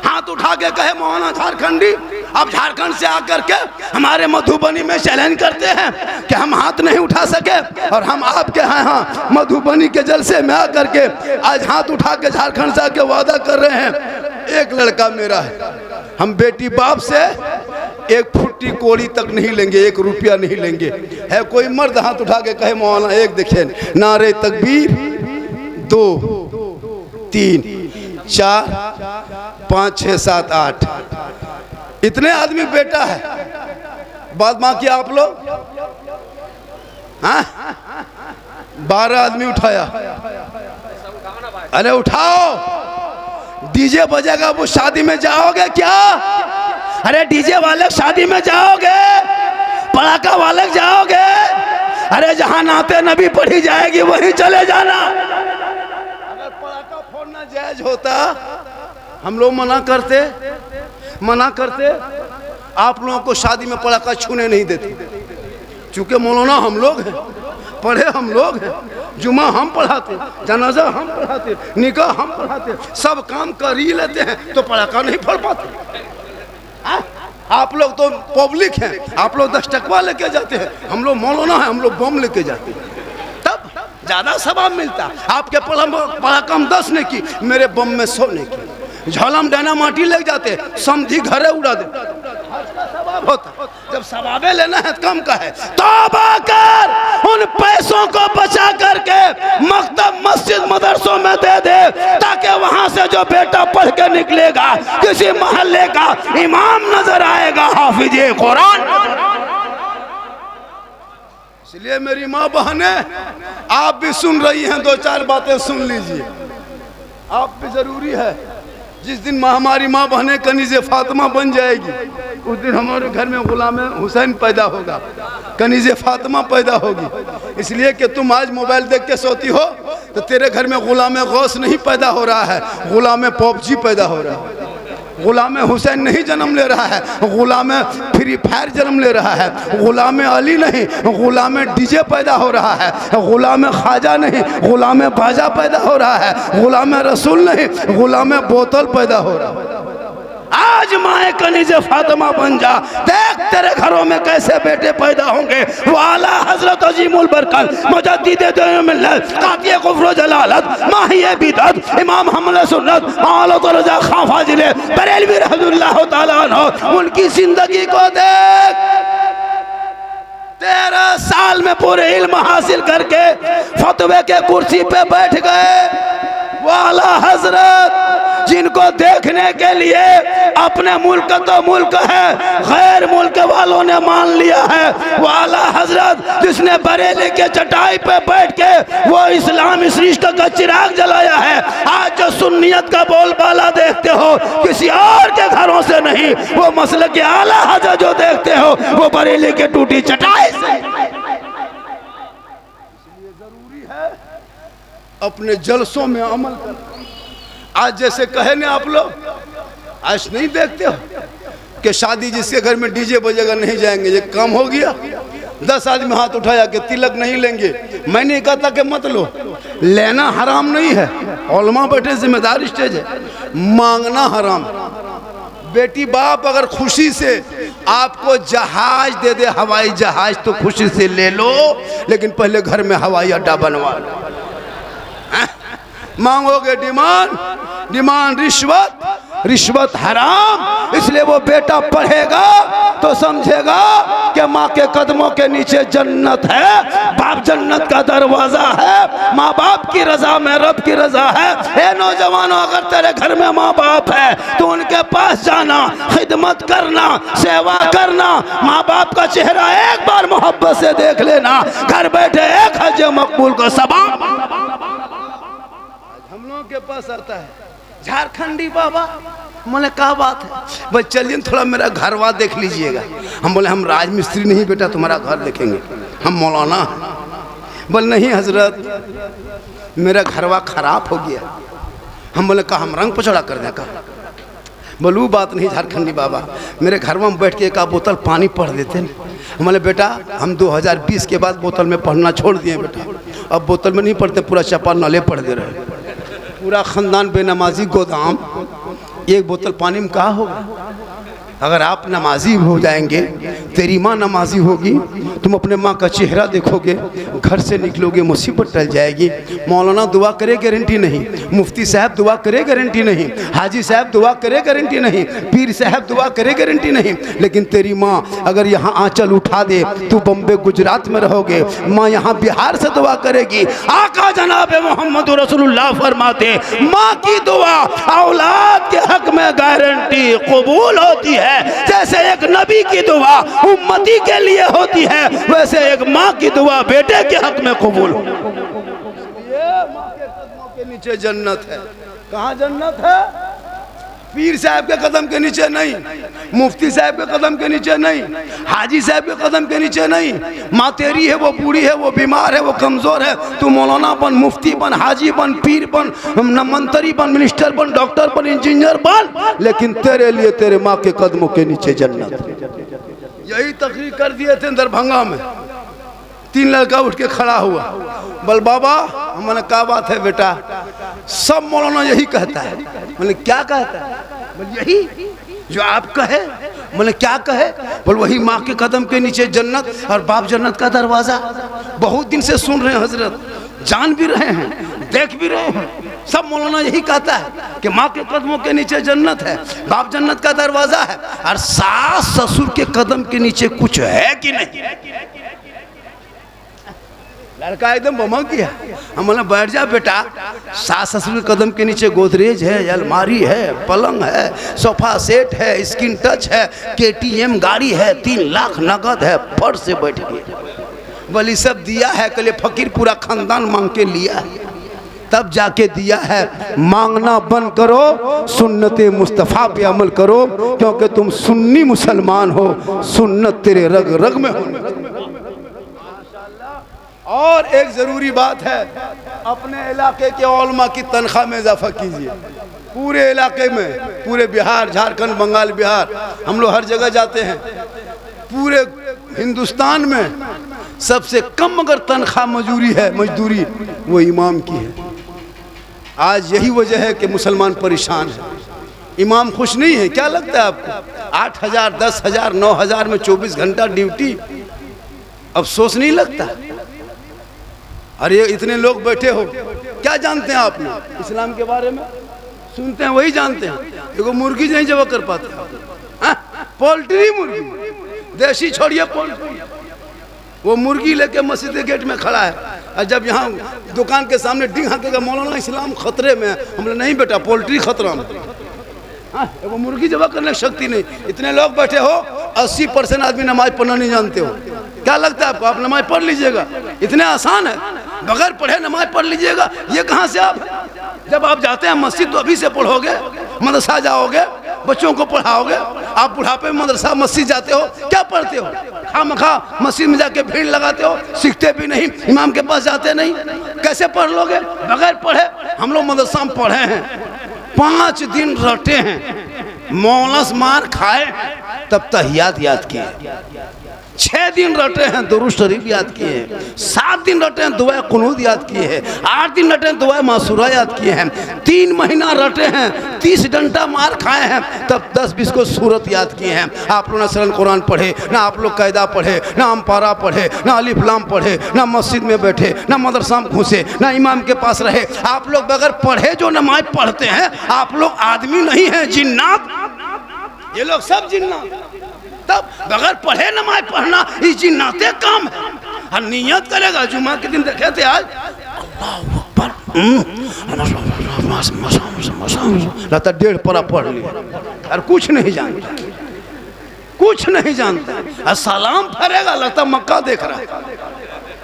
हाथ उठा के कहे मौलाना झारखंडी। अब झारखंड से आकर के हमारे मधुबनी में चैलेंज करते हैं कि हम हाथ नहीं उठा सके, और हम आपके यहाँ मधुबनी के जलसे में आकर के आज हाथ उठा के झारखंड से आके वादा कर रहे हैं, एक लड़का मेरा है, हम बेटी बाप से एक फुट्टी कोड़ी तक नहीं लेंगे, 1 रुपया नहीं लेंगे। है कोई मर्द हाथ उठा के कहे मौलाना एक देखिए, नारे तकबीर, 2 3 4 5 6 7 8, इतने आदमी बेटा है। बाद बाकी आप लोग, हाँ 12 आदमी उठाया। अरे उठाओ, डीजे बजेगा वो शादी में जाओगे क्या? अरे डीजे वाले शादी में जाओगे, पटाखा वाले जाओगे? अरे जहां नाते नबी पढ़ी जाएगी वहीं चले जाना। अगर पटाखा फोड़ना जायज होता, हम लोग मना करते, आप लोगों को शादी में पटाखा छूने नहीं देते। चूंकि मौलाना हम लोग हैं, पढ़े हम लोग हैं, जुमा हम पढ़ाते, जनाजा हम पढ़ाते, निकाह हम पढ़ाते, सब काम कर ही लेते हैं, तो पटाखा नहीं फोड़ पाते। आप लोग तो पब्लिक हैं, आप लोग 10 टकवा लेके जाते हैं, हम लोग मौलाना हैं, हम लोग बम लेके जाते हैं, तब ज्यादा सवाब मिलता। आपके पटाखा हम 10 ने की, मेरे बम में 100 ने की। झलम डायना माटी ले जाते, समझी घरे उड़ा दे, सवाब होता। जब सवाबे लेना है कम का है, तौबा कर, उन पैसों को बचा करके मकतब मस्जिद मदरसों में दे दे, ताकि वहां से जो बेटा पढ़ के निकलेगा किसी मोहल्ले का इमाम नजर आएगा, हाफिज़े कुरान। इसलिए मेरी माँ बहने, आप भी सुन रही हैं, 2-4 बातें सुन लीजिए, आप भी जरूरी है। जिस दिन हमारी माँ बहनें कनीज़े फातिमा बन जाएगी, उस दिन हमारे घर में गुलाम हुसैन पैदा होगा, कनीज़े फातिमा पैदा होगी। इसलिए कि तुम आज मोबाइल देख के सोती हो, तो तेरे घर में गुलाम गौस नहीं पैदा हो रहा है, गुलाम पबजी पैदा हो रहा है। गुलाम हुसैन नहीं जन्म ले रहा है, गुलाम फ्री फायर जन्म ले रहा है। गुलाम अली नहीं, गुलाम डीजे पैदा हो रहा है। गुलाम ख्वाजा नहीं, गुलाम बाजा पैदा हो रहा है। गुलाम रसूल नहीं, गुलाम बोतल पैदा हो रहा है। आज माए कनीज़े फातिमा बन जा, देख तेरे घरों में कैसे बेटे पैदा होंगे। वो आला हजरत अजीमुल बरकत मुजद्दिद दीन मिल्लत कातिए कुफ्र जलालत माहिए बिदअत इमाम हमले सुन्नत मौलाना रजा खां फाजिल बरेलवी रहमतुल्लाह तआला अन्हु, उनकी जिंदगी को देख। 13 साल में पूरे इल्म हासिल करके फतवे के कुर्सी पे बैठ गए। वो आला हजरत जिनको देखने के लिए अपने मुल्क तो मुल्क है, गैर मुल्क वालों ने मान लिया है। वो आला हजरत जिसने बरेली के चटाई पे बैठ के वो इस्लाम इस इश्क का चिराग जलाया है। आज जो सुन्नियत का बोलबाला देखते हो किसी और के घरों से नहीं, वो मसले के आला हजरत जो देखते हो वो बरेली के टूटी चटाई से। इसलिए जरूरी है अपने जलसों में अमल करना। आज जैसे कहे ना आप लोग, आज नहीं देखते हो कि शादी जिसके घर में डीजे बजेगा नहीं जाएंगे, ये काम हो गया। 10 आदमी हाथ उठाया कि तिलक नहीं लेंगे। मैंने कहा था कि मत लो, लेना हराम नहीं है, उलमा बैठे जिम्मेदार स्टेज है, मांगना हराम। बेटी बाप अगर खुशी से आपको जहाज दे दे, हवाई जहाज, तो खुशी से ले लो, लेकिन पहले घर में हवाई अड्डा बनवा लो। मांगोगे डिमांड रिश्वत हराम। इसलिए वो बेटा पढ़ेगा तो समझेगा कि माँ के कदमों के नीचे जन्नत है, बाप जन्नत का दरवाजा है, माँ बाप की रजा में रब की रजा है। ए नौजवानों, अगर तेरे घर में माँ बाप है तो उनके पास जाना, खिदमत करना, सेवा करना, माँ बाप का चेहरा एक बार मोहब्बत से देख लेना, घर बैठे एक हज मकबूल का सवाब हम लोगों के पास आता है। झारखंडी बाबा, बोले क्या बात है भाई, चलिए थोड़ा मेरा घरवा देख लीजिएगा। हम बोले हम राजमिस्त्री नहीं बेटा, तुम्हारा घर देखेंगे, हम मौलाना हैं। बोले नहीं हजरत, मेरा घरवा खराब हो गया। हम बोले कहा हम रंग पचड़ा कर दें का। बोलू बात नहीं झारखंडी बाबा, मेरे घर में बैठ के एक बोतल पानी पढ़ देते हैं। हम बोले बेटा हम 2020 के बाद बोतल में पढ़ना छोड़ दिए बेटा, अब बोतल में नहीं पढ़ते, पूरा चपा नाले पढ़ दे रहे, पूरा ख़ानदान बेनमाजी गोदाम। एक बोतल पानी में कहा होगा। अगर आप नमाजी हो जाएंगे, तेरी माँ नमाजी होगी, तुम अपने माँ का चेहरा देखोगे, घर से निकलोगे मुसीबत टल जाएगी। मौलाना दुआ करे गारंटी नहीं, मुफ्ती साहब दुआ करे गारंटी नहीं, हाजी साहब दुआ करे गारंटी नहीं, पीर साहब दुआ करे गारंटी नहीं, लेकिन तेरी माँ अगर यहाँ आंचल उठा दे, तू बम्बे गुजरात में रहोगे, माँ यहाँ बिहार से दुआ करेगी। आका जनाब मोहम्मद रसूलुल्लाह फरमाते, माँ की दुआ औलाद के हक में गारंटी कबूल होती है। जैसे एक नबी की दुआ उम्मती के लिए होती है, वैसे एक माँ की दुआ बेटे के हक में कबूल हो। ये माँ के कदमों के नीचे जन्नत है। कहाँ जन्नत है? पीर साहब के कदम के नीचे नहीं, मुफ्ती साहब के कदम के नीचे नहीं, हाजी साहब के कदम के नीचे नहीं। माँ तेरी है, वो बूढ़ी है, वो बीमार है, वो कमजोर है, तू मौलाना बन, मुफ्ती बन, हाजी बन, पीर बन, मंत्री बन, मिनिस्टर बन, डॉक्टर बन, इंजीनियर बन, लेकिन तेरे लिए तेरे माँ के कदमों के नीचे जन्नत। यही तकरीर कर दिए थे दरभंगा में। 3 लड़का उठ के खड़ा हुआ, बोल बाबा हमने क्या बात है बेटा, सब मौलाना यही कहता है। मैंने क्या कहता है? बोल यही जो आप कहे। मैंने क्या कहे? बोल वही माँ के कदम के नीचे जन्नत और बाप जन्नत का दरवाजा। बहुत दिन से सुन रहे हैं हजरत, जान भी रहे हैं, देख भी रहे हैं, सब मौलाना यही कहता है कि माँ के कदमों के नीचे जन्नत है, बाप जन्नत का दरवाजा है, और सास ससुर के कदम के नीचे कुछ है कि नहीं? लड़का एकदम बमक गया। हम बोला बैठ जा बेटा, सास ससुर के कदम के नीचे गोदरेज है, अलमारी है, पलंग है, सोफा सेट है, स्किन टच है, KTM गाड़ी है, 3 लाख नगद है, फट से बैठ गया। बोली सब दिया है, कल फकीर पूरा खानदान मांग के लिया है, तब जाके दिया है। मांगना बंद करो, सुन्नते मुस्तफ़ा पे अमल करो, क्योंकि तुम सुन्नी मुसलमान हो, सुन्नत तेरे रग रग में हो। और एक ज़रूरी बात है, अपने इलाके के उलमा की तनख्वाह में इजाफा कीजिए। पूरे इलाके में, पूरे बिहार, झारखंड, बंगाल, बिहार, हम लोग हर जगह जाते हैं, पूरे हिंदुस्तान में सबसे कम अगर तनख्वाह मजदूरी वो इमाम की है। आज यही वजह है कि मुसलमान परेशान है, इमाम खुश नहीं है। क्या लगता है आपको? 8,000, 10,000, 9,000 में 24 घंटा ड्यूटी, अफसोस नहीं लगता? अरे इतने लोग बैठे हो, क्या जानते हैं आप लोग इस्लाम के बारे में? सुनते हैं वही जानते हैं। देखो मुर्गी नहीं जब कर पाते, पोल्ट्री मुर्गी, देसी छोड़िए पोल्ट्री। वो मुर्गी लेके मस्जिद के गेट में खड़ा है, और जब यहाँ दुकान के सामने डिंग हाकेगा मौलाना इस्लाम खतरे में है, हम बोले नहीं बेटा पोल्ट्री खतरा में। हाँ, वो मुर्गी जबा करने की शक्ति नहीं। इतने लोग बैठे हो, 80% आदमी नमाज पढ़ना नहीं जानते हो। क्या लगता है आपको? आप नमाज पढ़ लीजिएगा, इतने आसान है, बगैर पढ़े नमाज पढ़ लीजिएगा। ये कहाँ से आप, जब आप जाते हैं मस्जिद तो अभी से पढ़ोगे, मदरसा जाओगे, बच्चों को पढ़ाओगे। आप बुढ़ापे में मदरसा मस्जिद जाते हो, क्या पढ़ते हो? खामखा मस्जिद में जाके भीड़ लगाते हो, सीखते भी नहीं, इमाम के पास जाते नहीं, कैसे पढ़ लोगे बगैर पढ़े? हम लोग मदरसा में पढ़े हैं, 5 दिन रटे हैं, मौलस मार खाए तब तहियात याद किए, 6 दिन रटे हैं दुरूद शरीफ याद किए हैं, 7 दिन रटे हैं दुआ कुनूत याद किए हैं, 8 दिन रटे हैं दुआ मासूरा याद किए हैं, 3 महीना रटे हैं, 30 डंडा मार खाए हैं, तब 10-20 को सूरत याद किए हैं। आप लोग ना सरल कुरान पढ़े, ना आप लोग कायदा पढ़े, ना अम्पारा पढ़े, ना अलिफ लाम पढ़े, ना मस्जिद में बैठे, ना मदरसा में घुसे, ना इमाम के पास रहे। आप लोग बगैर पढ़े जो नमाज पढ़ते हैं, आप लोग आदमी नहीं हैं, जिन्नात। ये लोग सब जिन्नात। तब बगैर पढ़े नमाज पढ़ना इस जिन्नाते काम है। और नियत करेगा, जुमा के दिन देखे थे आज, अल्लाह अकबर, लगता 1.5 पारा पढ़ लिया और कुछ नहीं जानता, कुछ नहीं जानता, और सलाम फरेगा लगता मक्का देख रहा है।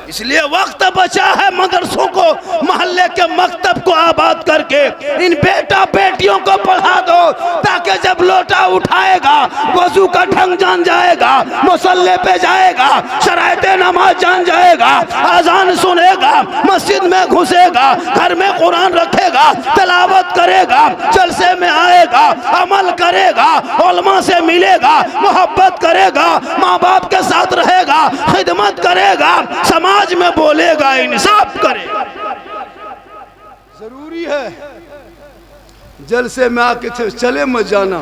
इसलिए वक्त बचा है मदरसों को, मोहल्ले के मकतब को आबाद करके इन बेटा बेटियों को पढ़ा दो, ताकि जब लोटा उठाएगा वजू का ढंग जान जाएगा, मुसल्ले पे जाएगा, शरायते नमाज जान जाएगा, अजान सुनेगा, मस्जिद में घुसेगा, घर में कुरान रखेगा, तिलावत करेगा, जलसे में आएगा, अमल करेगा, उलमा से मिलेगा, मोहब्बत करेगा, माँ बाप के साथ रहेगा, खिदमत करेगा, समाज में बोलेगा, इंसाफ करेगा। जरूरी है जलसे में आके चले मत जाना,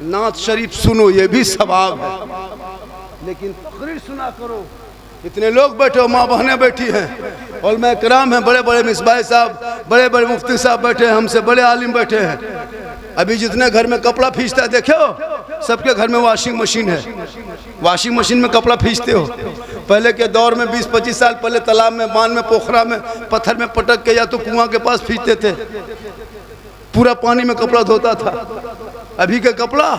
नात शरीफ सुनो, ये भी सवाब है, लेकिन तकरीर सुना करो। इतने लोग बैठे हो, माँ बहनें बैठी हैं, उलमा किराम हैं, बड़े बड़े मिसबाह साहब, बड़े बड़े मुफ्ती साहब बैठे हैं, हमसे बड़े आलिम बैठे हैं। अभी जितने घर में कपड़ा फींचता है देखे हो, सबके घर में वॉशिंग मशीन है, वॉशिंग मशीन में कपड़ा फींचते हो। पहले के दौर में 20-25 साल पहले तालाब में, बांध में, पोखरा में, पत्थर में पटक के या तो कुआं के पास फींचते थे, पूरा पानी में कपड़ा धोता था। अभी का कपड़ा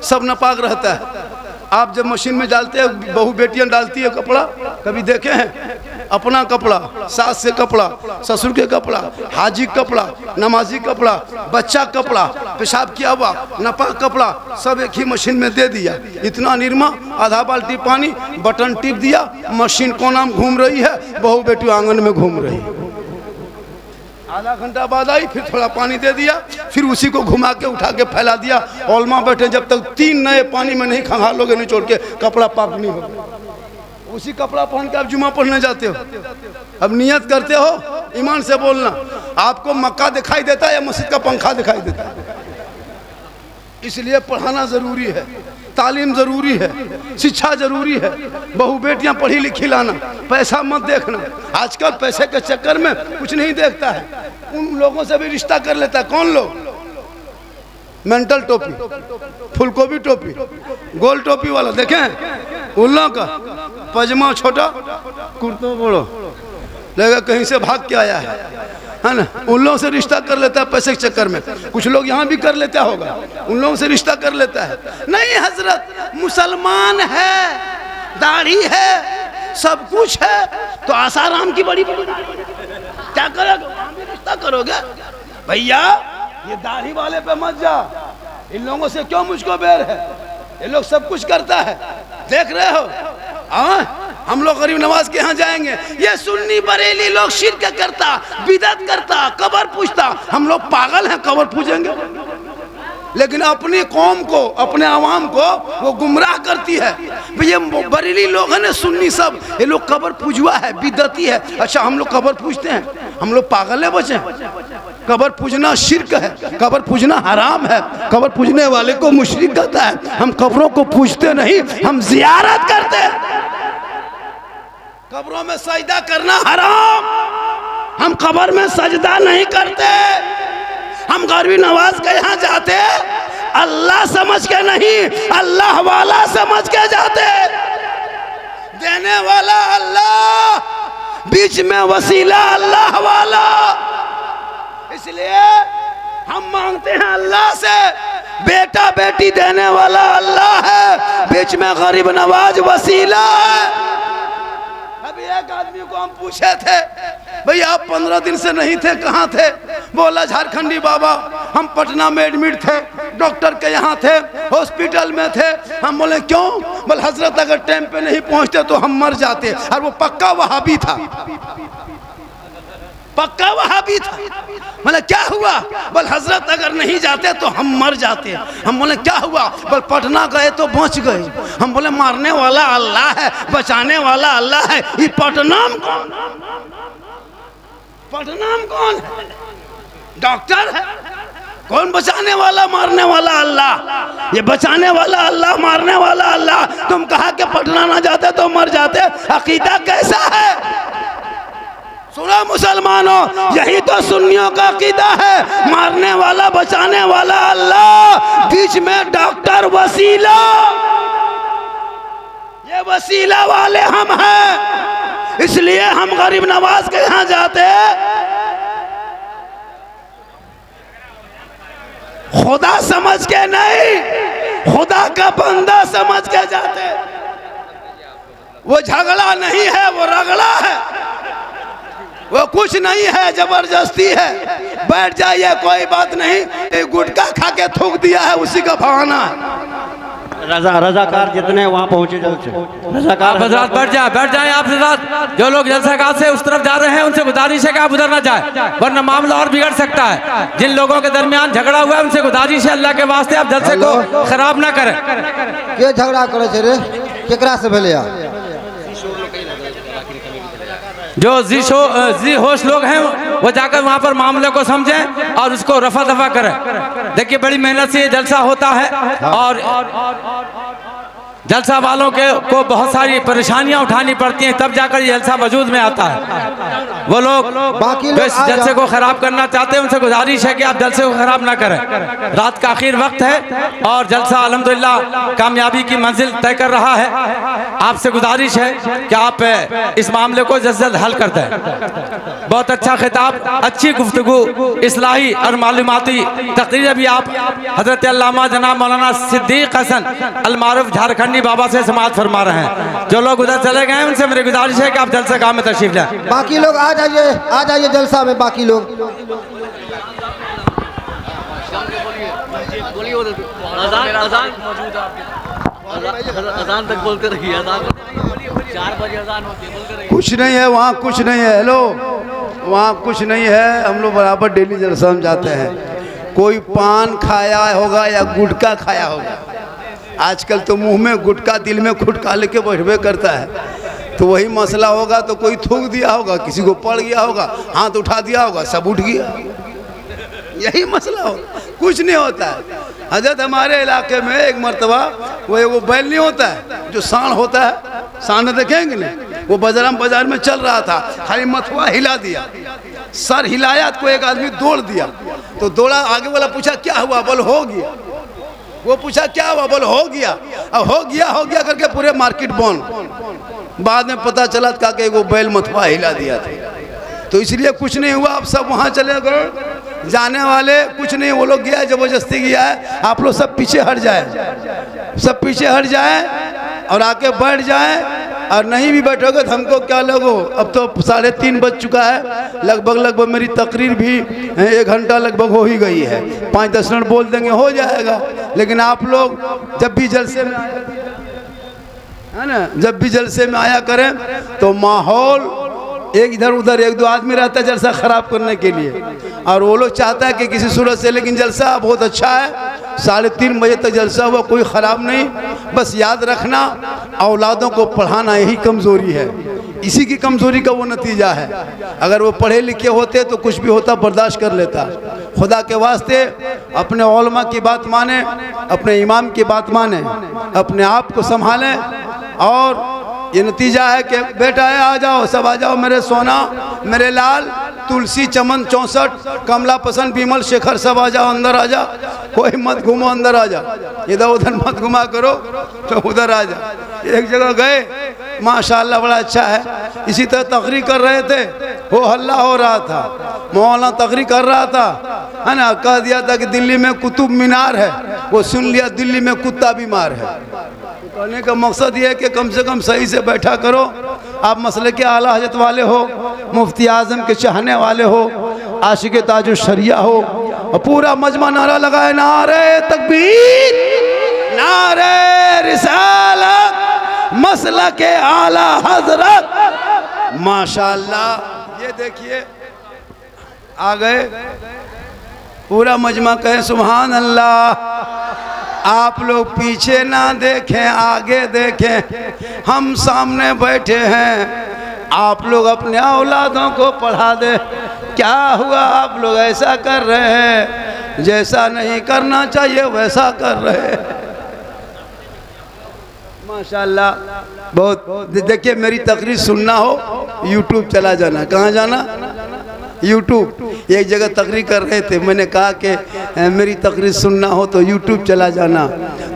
सब नापाक रहता है। आप जब मशीन में डालते हैं, बहू बेटियां डालती है कपड़ा, कभी देखे हैं? अपना कपड़ा, सास से कपड़ा, ससुर के कपड़ा, हाजी कपड़ा, नमाजी कपड़ा, बच्चा कपड़ा, पेशाब किया हुआ नापाक कपड़ा, सब एक ही मशीन में दे दिया। इतना निरमा, आधा बाल्टी पानी, बटन टिप दिया, मशीन कोना में घूम रही है, बहू बेटी आंगन में घूम रही है। आधा घंटा बाद आई, फिर थोड़ा पानी दे दिया, फिर उसी को घुमा के उठा के फैला दिया। औलमा बैठे, जब तक 3 नए पानी में नहीं खंगालोगे निचोड़ के, कपड़ा पाक नहीं होगा। उसी कपड़ा पहन के आप जुमा पढ़ने जाते हो। अब नियत करते हो, ईमान से बोलना, आपको मक्का दिखाई देता है या मस्जिद का पंखा दिखाई देता है? इसलिए पढ़ाना जरूरी है, तालीम जरूरी है, शिक्षा जरूरी है। बहू बेटियां पढ़ी लिखी लाना, पैसा मत देखना। आजकल पैसे के चक्कर में कुछ नहीं देखता है, उन लोगों से भी रिश्ता कर लेता है। कौन लोग? मेंटल टोपी, फुलकोबी टोपी, गोल टोपी वाला देखें, उन लोगों का पजामा छोटा, कुर्ता बड़ो, लगेगा कहीं से भाग के आया है ना। उन लोगों से रिश्ता कर लेता है पैसे के चक्कर में। कुछ लोग यहाँ भी कर लेता होगा, उन लोगों से रिश्ता कर लेता है। नहीं हजरत, मुसलमान है, दाढ़ी है, सब कुछ है, तो आसाराम की बड़ी क्या करोगे? रिश्ता करोगे? भैया ये दाढ़ी वाले पे मत जा, इन लोगों से क्यों मुझको बैर है? ये लोग सब कुछ करता है, देख रहे हो। हम लोग गरीब नवाज के यहाँ जाएंगे, ये सुन्नी बरेली लोग शिर्क करता, बिदअत करता, कब्र पूजता। हम लोग पागल हैं, कब्र पूजेंगे? लेकिन अपनी कौम को, अपने आवाम को वो गुमराह करती है। ये बरेली लोग हैं ना, सुन्नी सब, ये लोग कब्र पूजवा है, बिदअती है। अच्छा हम लोग कब्र पूजते हैं? हम लोग पागल है बचे? कब्र पूजना शिर्क है, कब्र पूजना हराम है, कब्र पूजने वाले को मुशरिक कहता है। हम कब्रों को पूजते नहीं, हम जियारत करते हैं। कब्रों में सजदा करना हराम, हम कब्र में सजदा नहीं करते। हम गरीब नवाज के यहाँ जाते अल्लाह समझ के नहीं, अल्लाह वाला समझ के जाते। देने वाला अल्लाह, बीच में वसीला अल्लाह वाला। इसलिए हम मांगते हैं अल्लाह से, बेटा बेटी देने वाला अल्लाह है, बीच में गरीब नवाज वसीला है। अभी एक आदमी को हम पूछे थे, भैया आप 15 दिन से नहीं थे, कहाँ थे? बोला झारखंडी बाबा हम पटना में एडमिट थे, डॉक्टर के यहाँ थे, हॉस्पिटल में थे। हम बोले क्यों? बोले हजरत अगर टाइम पे नहीं पहुँचते तो हम मर जाते। और वो पक्का वहाबी था, पक्का वहाबी था। बोले क्या हुआ? बोल हजरत अगर नहीं जाते तो हम मर जाते। हम बोले क्या हुआ? बोल पटना गए तो बच गए। हम बोले मारने वाला अल्लाह है, बचाने वाला अल्लाह है, ये पटना में कौन? पटना में कौन है? डॉक्टर है। कौन बचाने वाला मारने वाला? अल्लाह। ये बचाने वाला अल्लाह, मारने वाला अल्लाह। तुम कहा कि पटना ना जाते तो मर जाते, अकीदा कैसा है? सुना मुसलमानों, यही तो सुन्नियों का अकीदा है, मारने वाला बचाने वाला अल्लाह, बीच में डॉक्टर वसीला। ये वसीला वाले हम हैं, इसलिए हम गरीब नवाज के यहाँ जाते, खुदा समझ के नहीं, खुदा का बंदा समझ के जाते। वो झगड़ा नहीं है, वो रगड़ा है, वो कुछ नहीं है, जबरदस्ती है। बैठ जाइए कोई बात नहीं, गुटखा खा के थूक दिया है उसी का बहाना है। रजाकार जितने वहाँ पहुँचे जल्द से रजाकार हजरात बैठ जाए आप हजरात। जो लोग जलसागाह से उस तरफ जा रहे हैं उनसे गुजारिश है कि आप उधर ना जाए, वरना मामला और बिगड़ सकता है। जिन लोगों के दरमियान झगड़ा हुआ है उनसे गुजारिश है अल्लाह के वास्ते आप जलसे को खराब ना करें। के झगड़ा करे छे रे? केकरा से भेले या? जो जी होश लोग हैं वो जाकर वहाँ पर मामले को समझें और उसको रफा दफा करें। देखिए बड़ी मेहनत से ये जलसा होता है और जलसा वालों को बहुत सारी परेशानियां उठानी पड़ती हैं, तब जाकर ये जलसा वजूद में आता है। वो लोग जो इस जलसे को खराब करना चाहते हैं उनसे गुजारिश है कि आप जलसे को खराब ना करें। रात का आखिर वक्त है और जलसा अल्हम्दुलिल्लाह कामयाबी की मंजिल तय कर रहा है। आपसे गुजारिश है कि आप इस मामले को जल्द से जल्द हल कर दें। बहुत अच्छा खिताब, अच्छी गुफ्तगू, इस्लाही और मालूमाती तकरीर भी आप हजरत अल्लामा जनाब मौलाना सिद्दीक हसन अल मारूफ झारखंडी बाबा से समाअत फरमा रहे हैं। जो लोग उधर चले गए हैं उनसे मेरी गुजारिश है कि आप जलसा गाह में तशरीफ लें। बाकी लोग आ जाइए जलसा में। बाकी लोग अजान तक बोलते रहिए, अजान 4 बजे अजान होती है, बोलते रहिए। कुछ नहीं है वहाँ, कुछ नहीं है। हेलो, वहाँ कुछ नहीं है। हम लोग बराबर डेली जलसा में जाते हैं। कोई पान खाया होगा या गुटखा खाया होगा। आजकल तो मुंह में गुटखा, दिल में खुटका लेके बैठबे करता है। तो वही मसला होगा, तो कोई थूक दिया होगा, किसी को पड़ गया होगा, हाथ उठा दिया होगा, सब उठ गया। यही मसला हो, कुछ नहीं होता है। हजरत हमारे इलाके में एक मरतबा वो बैल नहीं होता है जो सांड होता है, सांड देखेंगे नहीं, वो बाजार में चल रहा था, खाली मथुआ हिला दिया, सर हिलाया तो एक आदमी दौड़ दिया। तो दौड़ा, आगे वाला पूछा क्या हुआ? बोल हो गया। वो पूछा क्या हुआ? बोल हो गया। अब हो गया करके पूरे मार्केट बंद। बाद में पता चला था कि वो बैल मथुआ हिला दिया था। तो इसलिए कुछ नहीं हुआ। आप सब वहाँ चले गए, जाने वाले कुछ नहीं, वो लोग गया, जबरदस्ती गया है। आप लोग सब पीछे हट जाए, सब पीछे हट जाए और आके बैठ जाए। और नहीं भी बैठोगे तो हमको क्या लगो। अब तो 3:30 बज चुका है, लगभग मेरी तकरीर भी 1 घंटा लगभग हो ही गई है। 5-10 मिनट बोल देंगे हो जाएगा। लेकिन आप लोग जब भी जलसे में है ना, जब भी जलसे में आया करें तो माहौल एक इधर उधर 1-2 आदमी रहता है जलसा खराब करने के लिए, और वो लोग चाहता है कि किसी सूरत से। लेकिन जलसा बहुत अच्छा है, 3:30 बजे तक जलसा हुआ, कोई ख़राब नहीं। बस याद रखना, औलादों को पढ़ाना यही कमज़ोरी है, इसी की कमज़ोरी का वो नतीजा है। अगर वो पढ़े लिखे होते तो कुछ भी होता बर्दाश्त कर लेता। खुदा के वास्ते अपने उलमा की बात माने, अपने इमाम की बात माने, अपने आप को संभालें। और ये नतीजा है कि बेटा है, आ जाओ, सब आ जाओ, मेरे सोना, मेरे लाल, तुलसी, चमन, 64, कमला पसंद, विमल, शेखर, सब आ जाओ, अंदर आ जा। कोई मत घूमो, अंदर आ जा, इधर उधर मत घुमा करो, तो उधर आ जा। एक जगह गए, माशाल्लाह बड़ा अच्छा है। इसी तरह तकरीर कर रहे थे, हो हल्ला हो रहा था, मौलाना तकरीर कर रहा था, है ना, कह दिया था कि दिल्ली में कुतुब मीनार है, वो सुन लिया दिल्ली में कुत्ता बीमार है। कहने का मकसद ये है कि कम से कम सही से बैठा करो। आप मसले के आला हजरत वाले हो, मुफ्ती आजम के चाहने वाले हो, आशिक ताजुल शरिया हो, और पूरा मजमा नारा लगाए, नारे तकबीर, नारे रिसालत, मसला के आला हजरत। माशाल्लाह, ये देखिए आ गए, पूरा मजमा कहे सुभान अल्लाह। आप लोग पीछे ना देखें, आगे देखें, हम सामने बैठे हैं। आप लोग अपने औलादों को पढ़ा दे। क्या हुआ, आप लोग ऐसा कर रहे हैं, जैसा नहीं करना चाहिए वैसा कर रहे हैं। माशाल्लाह, बहुत। देखिए मेरी तकरीर सुनना हो यूट्यूब चला जाना। कहाँ जाना? यूट्यूब। एक जगह तकरीर कर रहे थे, मैंने कहा कि मेरी तकरीर सुनना हो तो यूट्यूब चला जाना।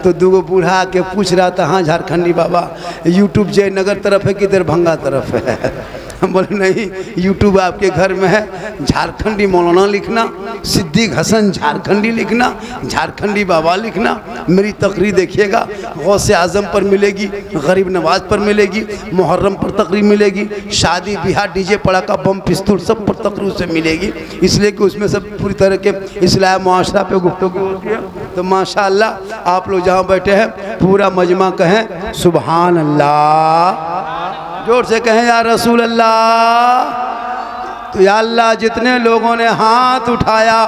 तो दूगो बूढ़ा आके पूछ रहा था, हाँ झारखंडी बाबा यूट्यूब जयनगर तरफ है कि दरभंगा तरफ है? हम बोले नहीं, यूट्यूब आपके घर में है, झारखंडी मौलाना लिखना, सिद्दीक हसन झारखंडी लिखना, झारखंडी बाबा लिखना। मेरी तकरीर देखिएगा, गौसे आजम पर मिलेगी, गरीब नवाज पर मिलेगी, मुहर्रम पर तकरीर मिलेगी, शादी ब्याह डीजे पड़ाका बम पिस्तूल सब पर तकरीर से मिलेगी। इसलिए कि उसमें सब पूरी तरह के इस्लाह मुआशरा पे गुफ्तगू होती है। तो माशाअल्लाह आप लोग जहाँ बैठे हैं पूरा मजमा कहें सुभान अल्लाह, जोर से कहें या रसूल अल्लाह। तो या अल्लाह, जितने लोगों ने हाथ उठाया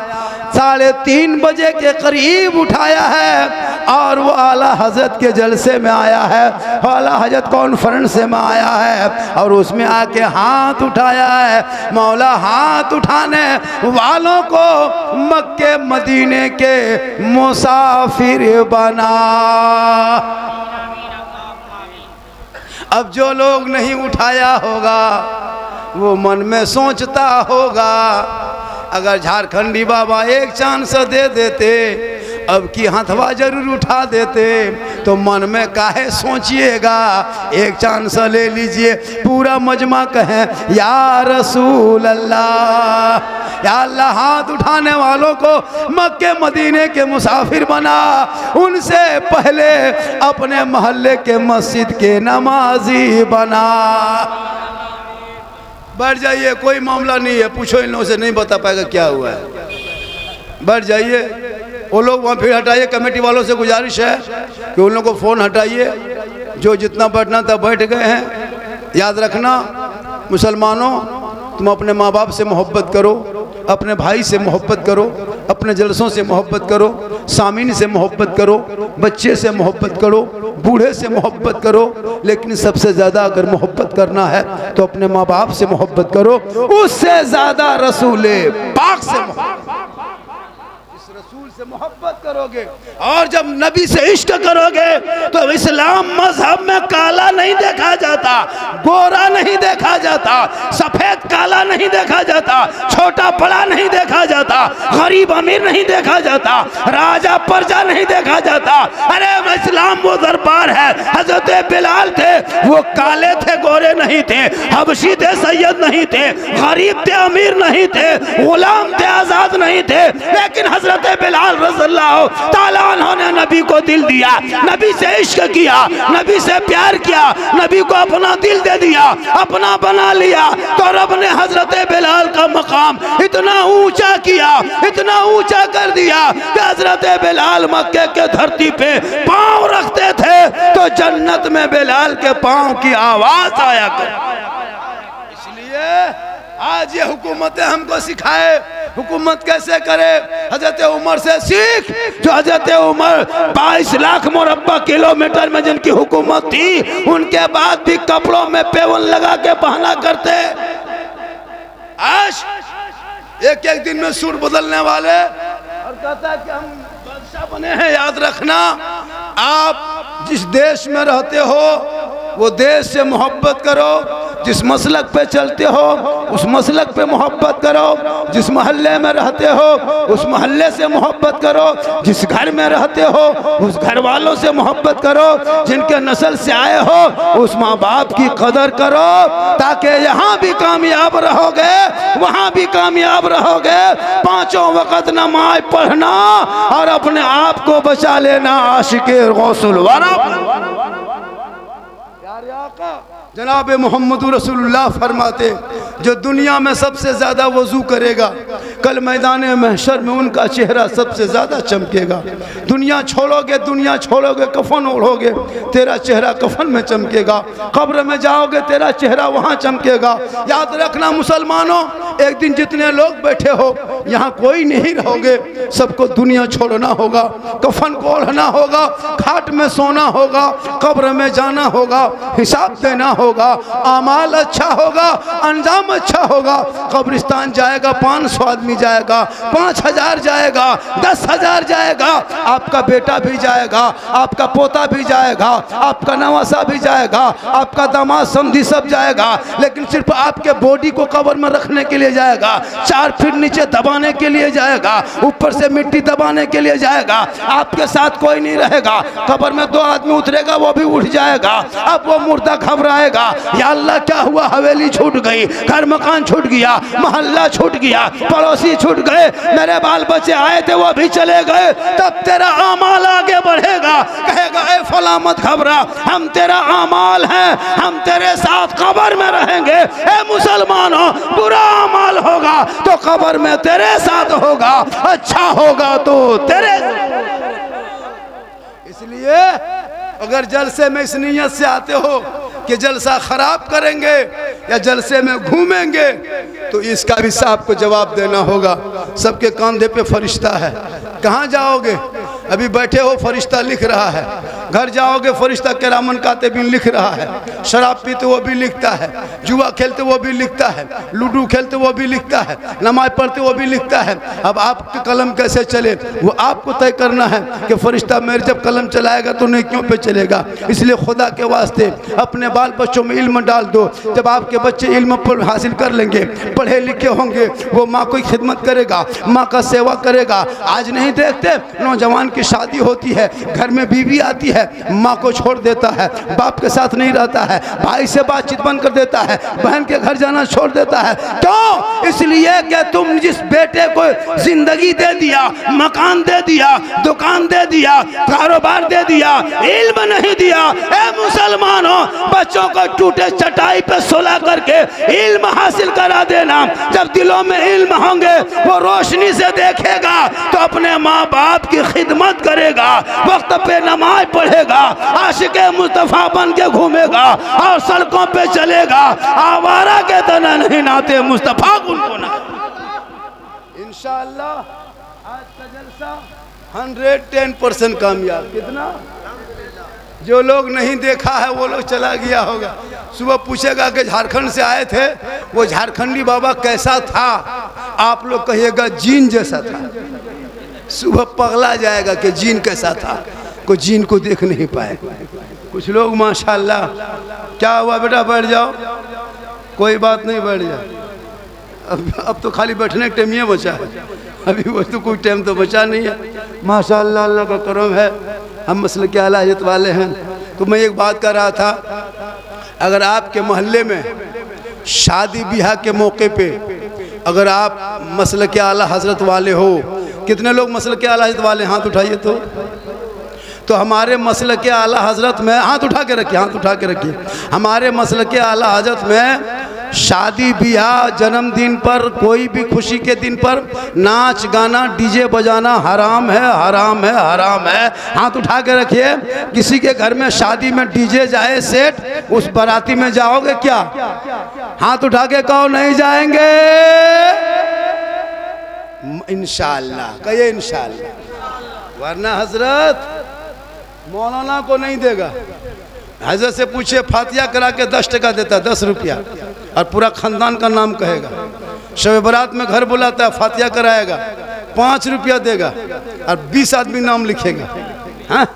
3:30 बजे के करीब उठाया है और वो आला हजरत के जलसे में आया है, आला हजरत कॉन्फ्रेंस में आया है और उसमें आके हाथ उठाया है, मौला हाथ उठाने वालों को मक्के मदीने के मुसाफिर बना। अब जो लोग नहीं उठाया होगा वो मन में सोचता होगा, अगर झारखंडी बाबा एक चांस दे देते, अब की हथवा जरूर उठा देते, तो मन में काहे सोचिएगा, एक चांस ले लीजिए। पूरा मजमा कहें या रसूल अल्लाह। या अल्लाह, हाथ उठाने वालों को मक्के मदीने के मुसाफिर बना, उनसे पहले अपने मोहल्ले के मस्जिद के नमाजी बना। बढ़ जाइए, कोई मामला नहीं है, पूछो इन लोगों से, नहीं बता पाएगा क्या हुआ है। बढ़ जाइए, वो लोग वहाँ भीड़ हटाइए। कमेटी वालों से गुजारिश है कि उन लोगों को फ़ोन हटाइए, जो जितना बैठना था बैठ गए हैं। याद रखना मुसलमानों, तुम अपने माँ बाप से मोहब्बत करो, अपने भाई से मोहब्बत करो, अपने जलसों से मोहब्बत करो, सामीन से मोहब्बत करो, बच्चे से मोहब्बत करो, बूढ़े से मोहब्बत करो, लेकिन सबसे ज़्यादा अगर मोहब्बत करना है तो अपने माँ बाप से मोहब्बत करो, उससे ज़्यादा रसूल पाक से रसूल से मोहब्बत करोगे और जब नबी से इश्क करोगे तो इस्लाम मजहब में काला नहीं देखा जाता, गोरा नहीं देखा जाता, सफेद काला नहीं देखा जाता, छोटा बड़ा नहीं देखा जाता, गरीब अमीर नहीं देखा जाता, राजा प्रजा नहीं देखा जाता। अरे इस्लाम वो दरबार है। हजरत बिलाल थे, वो काले थे, गोरे नहीं थे, हबशी थे, सैयद नहीं थे, गरीब थे, अमीर नहीं थे, गुलाम थे, आजाद नहीं थे, लेकिन हजरत बिलाल रज़ियल्लाहु ताला अन्हु ने नबी को दिल दिया, नबी से इश्क किया, नबी से प्यार किया, नबी को अपना दिल दे दिया, अपना बना लिया। तो रब ने हजरत बिलाल का मकाम इतना ऊंचा किया, इतना ऊंचा कर दिया कि हजरत बिलाल मक्के के धरती पे पांव रखते थे तो जन्नत में बिलाल के पांव की आवाज आया कर। इसलिए आज ये हुकूमतें हमको सिखाए हुकूमत कैसे करे। हजरत उमर से सीख, जो हजरत उमर 22 लाख मुरब्बा किलोमीटर में जिनकी हुकूमत थी, उनके बाद भी कपड़ों में पेवन लगा के बहाना करते। आज एक एक दिन में सूट बदलने वाले और कहता है कि हम बादशाह बने हैं। याद रखना, आप जिस देश में रहते हो वो देश से मोहब्बत करो, जिस मसलक पे चलते हो उस मसलक पे मोहब्बत करो, जिस मोहल्ले में रहते हो उस मोहल्ले से मोहब्बत करो, जिस घर में रहते हो उस घर वालों से मोहब्बत करो, जिनके नस्ल से आए हो उस माँ बाप की कदर करो, ताकि यहाँ भी कामयाब रहोगे वहाँ भी कामयाब रहोगे। पांचों वक्त नमाज पढ़ना और अपने आप को बचा लेना आशिके गौसुल वारा। जनाब मोहम्मद रसूलुल्लाह फरमाते जो दुनिया में सबसे ज़्यादा वज़ू करेगा कल मैदान महशर में उनका चेहरा सबसे ज़्यादा चमकेगा। दुनिया छोड़ोगे कफन ओढ़ोगे तेरा चेहरा कफन में चमकेगा, कब्र में जाओगे तेरा चेहरा वहाँ चमकेगा। याद रखना मुसलमानों, एक दिन जितने लोग बैठे हो यहाँ कोई नहीं रहोगे, सबको दुनिया छोड़ना होगा, कफन को ओढ़ना होगा, खाट में सोना होगा, कब्र में जाना होगा, हिसाब देना होगा, आमाल अच्छा होगा, अंजाम अच्छा होगा। कब्रिस्तान जाएगा 500 आदमी जाएगा, 5000 जाएगा, 10,000 जाएगा, आपका बेटा भी जाएगा, आपका पोता भी जाएगा, आपका नवासा भी जाएगा, आपका दामाद समधी सब जाएगा, लेकिन सिर्फ आपके बॉडी को कब्र में रखने के लिए जाएगा, 4 फीट नीचे दबाने के लिए जाएगा, ऊपर से मिट्टी दबाने के लिए जाएगा, आपके साथ कोई नहीं रहेगा। कब्र में 2 आदमी उतरेगा, वो भी उठ जाएगा, अब वो मुर्दा घबराएगा, या अल्लाह क्या हुआ, हवेली छूट गई, घर मकान छूट गया, मोहल्ला छूट गया, पड़ोसी छूट गए, मेरे बाल बच्चे आए थे वो भी चले गए। तब तेरा आमाल आगे बढ़ेगा, कहेगा ए फला मत घबरा, हम तेरा आमाल हैं, हम तेरे साथ कब्र में रहेंगे। ए मुसलमानों, बुरा आमाल होगा तो कब्र में तेरे साथ होगा, अच्छा होगा तो तेरे। इसलिए अगर जलसे में इस नीयत से आते हो कि जलसा खराब करेंगे या जलसे में घूमेंगे तो इसका भी आपको जवाब देना होगा। सबके कंधे पे फरिश्ता है, कहाँ जाओगे? अभी बैठे हो फरिश्ता लिख रहा है, घर जाओगे फरिश्ता किरामन कातिबीन लिख रहा है, शराब पीते वो भी लिखता है, जुआ खेलते वो भी लिखता है, लूडो खेलते वो भी लिखता है, नमाज पढ़ते वो भी लिखता है। अब आपके कलम कैसे चले वो आपको तय करना है कि फरिश्ता मेरे जब कलम चलाएगा तो नेकियों पे चलेगा। इसलिए खुदा के वास्ते अपने बाल बच्चों में इल्म डाल दो। जब आपके बच्चे इल्म हासिल कर लेंगे, पढ़े लिखे होंगे, वो माँ की खिदमत करेगा, माँ का सेवा करेगा। आज नहीं देखते नौजवान की शादी होती है, घर में बीवी आती है, माँ को छोड़ देता है, बाप के साथ नहीं रहता है, भाई से बातचीत बंद कर देता है, बहन के घर जाना छोड़ देता है। क्यों? इसलिए कि तुम जिस बेटे को जिंदगी दे दिया, मकान दे दिया, दुकान दे दिया, कारोबार दे दिया, इल्म नहीं दिया। ए मुसलमानों, बच्चों को टूटे चटाई पे सुला करके इल्म हासिल करा देना। जब दिलों में इल्म होंगे वो रोशनी से देखेगा तो अपने माँ बाप की खिदमत करेगा, वक्त पे नमाज पढ़ेगा, आशिके मुस्तफा बन के घूमेगा और सड़कों पे चलेगा। आवारा के तना नहीं नाते मुस्तफा उनको ना। इंशाअल्लाह आज का जलसा 110% कामयाब। कितना? जो लोग नहीं देखा है वो लोग चला गया होगा। सुबह पूछेगा कि झारखंड से आए थे, वो झारखंडी बाबा कैसा था? आप लोग कहिएगा जीन जैसा था। सुबह पगला जाएगा कि जीन कैसा था, को जीन को देख नहीं पाए। कुछ लोग माशाल्लाह, क्या हुआ बेटा बैठ जाओ, कोई बात नहीं बैठ जाओ। अब तो खाली बैठने का टाइम ही बचा है, अभी वो तो कोई टाइम तो बचा नहीं है। माशाल्लाह अल्लाह का करम है, हम मसल के आला हज़रत वाले हैं। तो मैं एक बात कर रहा था, अगर आपके मोहल्ले में शादी ब्याह के मौके पे अगर आप मसल के आला हज़रत वाले हो, कितने लोग मसल के आला हज़रत वाले? हाथ उठाइए। तो हमारे मसल के आला हज़रत में हाथ उठा के रखिए, हाथ उठा के रखिए। हमारे मसल के आला हज़रत में शादी ब्याह, जन्मदिन पर, कोई भी खुशी के दिन पर नाच गाना डीजे बजाना हराम है, हराम है, हराम है। हाथ उठा के रखिए। किसी के घर में शादी में डीजे जाए सेट, उस बाराती में जाओगे क्या? हाथ उठा के कहो नहीं जाएंगे। इंशाअल्लाह कहिए इंशाअल्लाह, वरना हजरत मौलाना को नहीं देगा। हजरत से पूछे फातिया करा के 10 टका देता, 10 रुपया, और पूरा खानदान का नाम कहेगा। शब बारात में घर बुलाता है, फातिया कराएगा, 5 रुपया देगा और 20 आदमी नाम लिखेगा। हाँ,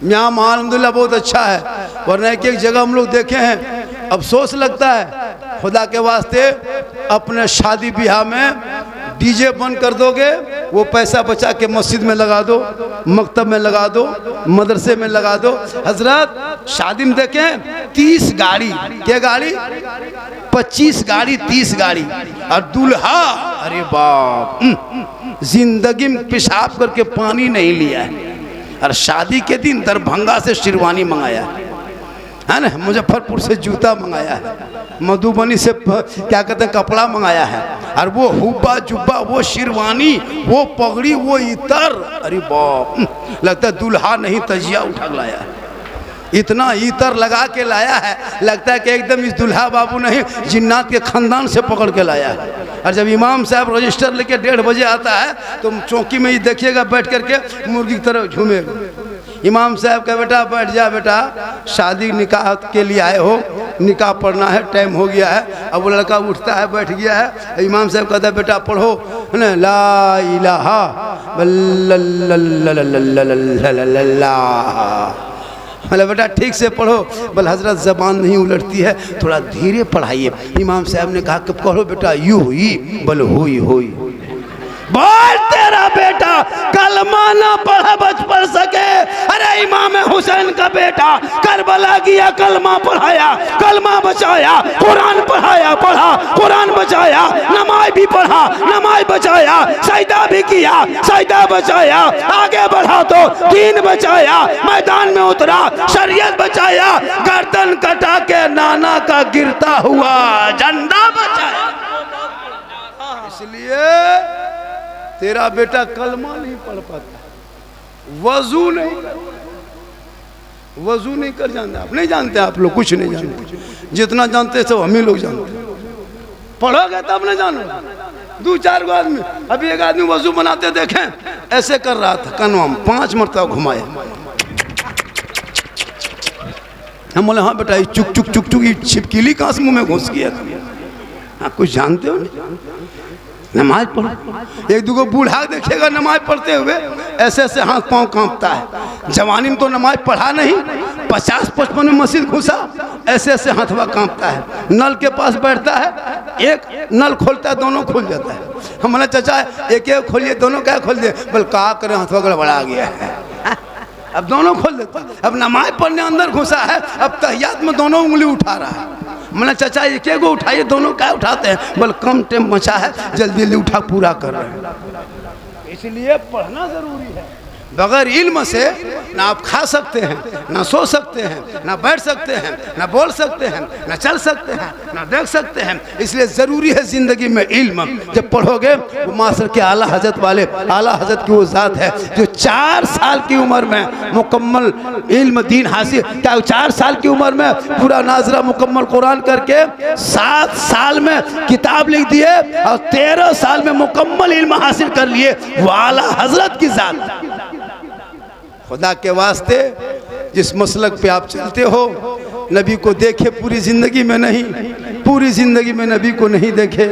यहाँ अल्हम्दुलिल्लाह बहुत अच्छा है, वरना एक जगह हम लोग देखे हैं अफसोस लगता है। खुदा के वास्ते अपने शादी ब्याह में डीजे बंद कर दोगे, वो पैसा बचा के मस्जिद में लगा दो, मकतब में लगा दो, मदरसे में लगा दो। हजरत शादी में देखें 30 गाड़ी, क्या गाड़ी? 25 गाड़ी, 30 गाड़ी, और दूल्हा अरे बाप जिंदगी में पेशाब करके पानी नहीं लिया है, और शादी के दिन दरभंगा से शेरवानी मंगाया है ना, मुजफ्फरपुर से जूता मंगाया है, मधुबनी से क्या कहते हैं कपड़ा मंगाया है, और वो हुब्बा जुब्बा, वो शेरवानी, वो पगड़ी, वो इतर, अरे बाप लगता है दूल्हा नहीं तजिया उठा लाया है। इतना इतर लगा के लाया है, लगता है कि एकदम इस दूल्हा बाबू नहीं जिन्नात के खानदान से पकड़ के लाया है। और जब इमाम साहब रजिस्टर लेके 1:30 बजे आता है तो चौकी में ही देखिएगा बैठ करके मुर्गी की तरह झूमेगा। इमाम साहब का बेटा बैठ जा बेटा, शादी निकाह के लिए आए हो, निकाह पढ़ना है, टाइम हो गया है। अब वो लड़का उठता है, बैठ गया है, इमाम साहब कहता है बेटा पढ़ो है ना, ला इलाहा मतलब बेटा ठीक से पढ़ो। बल हजरत ज़बान नहीं उलटती है, थोड़ा धीरे पढ़ाइए। इमाम साहब ने कहा कि पढ़ो बेटा, यू हुई बल हुई हुई। बोल तेरा बेटा कलमा ना पढ़ा बच पढ़ सके। अरे इमाम हुसैन का बेटा करबला गया, कलमा पढ़ाया, कलमा बचाया, कुरान पढ़ाया, पढ़ा कुरान बचाया, नमाज भी पढ़ा, नमाज बचाया, सजदा भी किया, सजदा बचाया, आगे बढ़ा तो दीन बचाया, मैदान में उतरा, शरीयत बचाया, गर्दन कटा के नाना का गिरता हुआ झंडा बचाया। इसलिए तेरा बेटा कलमा नहीं पढ़ पाता, वजू नहीं कर जानता। आप नहीं जानते, आप लोग कुछ नहीं जानते, जितना जानते सब हम ही लोग जानते। पढ़ोगे तब न जानो। 2-4 गो आदमी, अभी एक आदमी वजू बनाते देखें, ऐसे कर रहा था, कनवा में 5 मरतबा घुमाया। हम बोले हाँ बेटा, चुक चुक चुक चुक छिपकीली कहाँ से मुँह में घुस गया? हाँ कुछ जानते हो? नमाज पढ़ो। एक दूगो बूढ़ा देखिएगा नमाज पढ़ते हुए ऐसे ऐसे हाथ पांव कांपता है। जवानी में तो नमाज पढ़ा नहीं, 50-55 में मस्जिद घुसा, ऐसे ऐसे हाथवा कांपता है। नल के पास बैठता है, एक नल खोलता है, दोनों खुल जाता है। हम बोले चाचा एक एक खोलिए, दोनों क्या खोल दिए? बोल का करें, हाथवा गड़बड़ा गया है, अब दोनों खोल देता। अब नमाज पढ़ने अंदर घुसा है, अब तहियात में दोनों उंगली उठा रहा है। मैंने चाचा एक एगो उठाइए, दोनों क्या उठाते हैं? बोल कम टाइम बचा है, जल्दी जल्दी उठा पूरा कर रहे हैं। इसलिए पढ़ना जरूरी है। बगैर इल्म से ना आप खा सकते हैं, ना सो सकते हैं, ना बैठ सकते हैं, ना बोल सकते हैं, ना चल सकते हैं, ना देख सकते हैं। इसलिए ज़रूरी है ज़िंदगी में इल्म। जब पढ़ोगे वो मासर के आला हजरत वाले, आला हजरत की वो ज़ात है जो 4 साल की उम्र में मुकम्मल इल्म दीन हासिल, क्या 4 साल की उम्र में पूरा नाजरा मुकम्मल कुरान करके 7 साल में किताब लिख दिए और 13 साल में मुकम्मल इल्म हासिल कर लिए। वो आला हजरत की ज़ात। खुदा के वास्ते जिस मसलक पे आप चलते हो, नबी को देखे पूरी ज़िंदगी में नहीं, पूरी ज़िंदगी में नबी को नहीं देखे,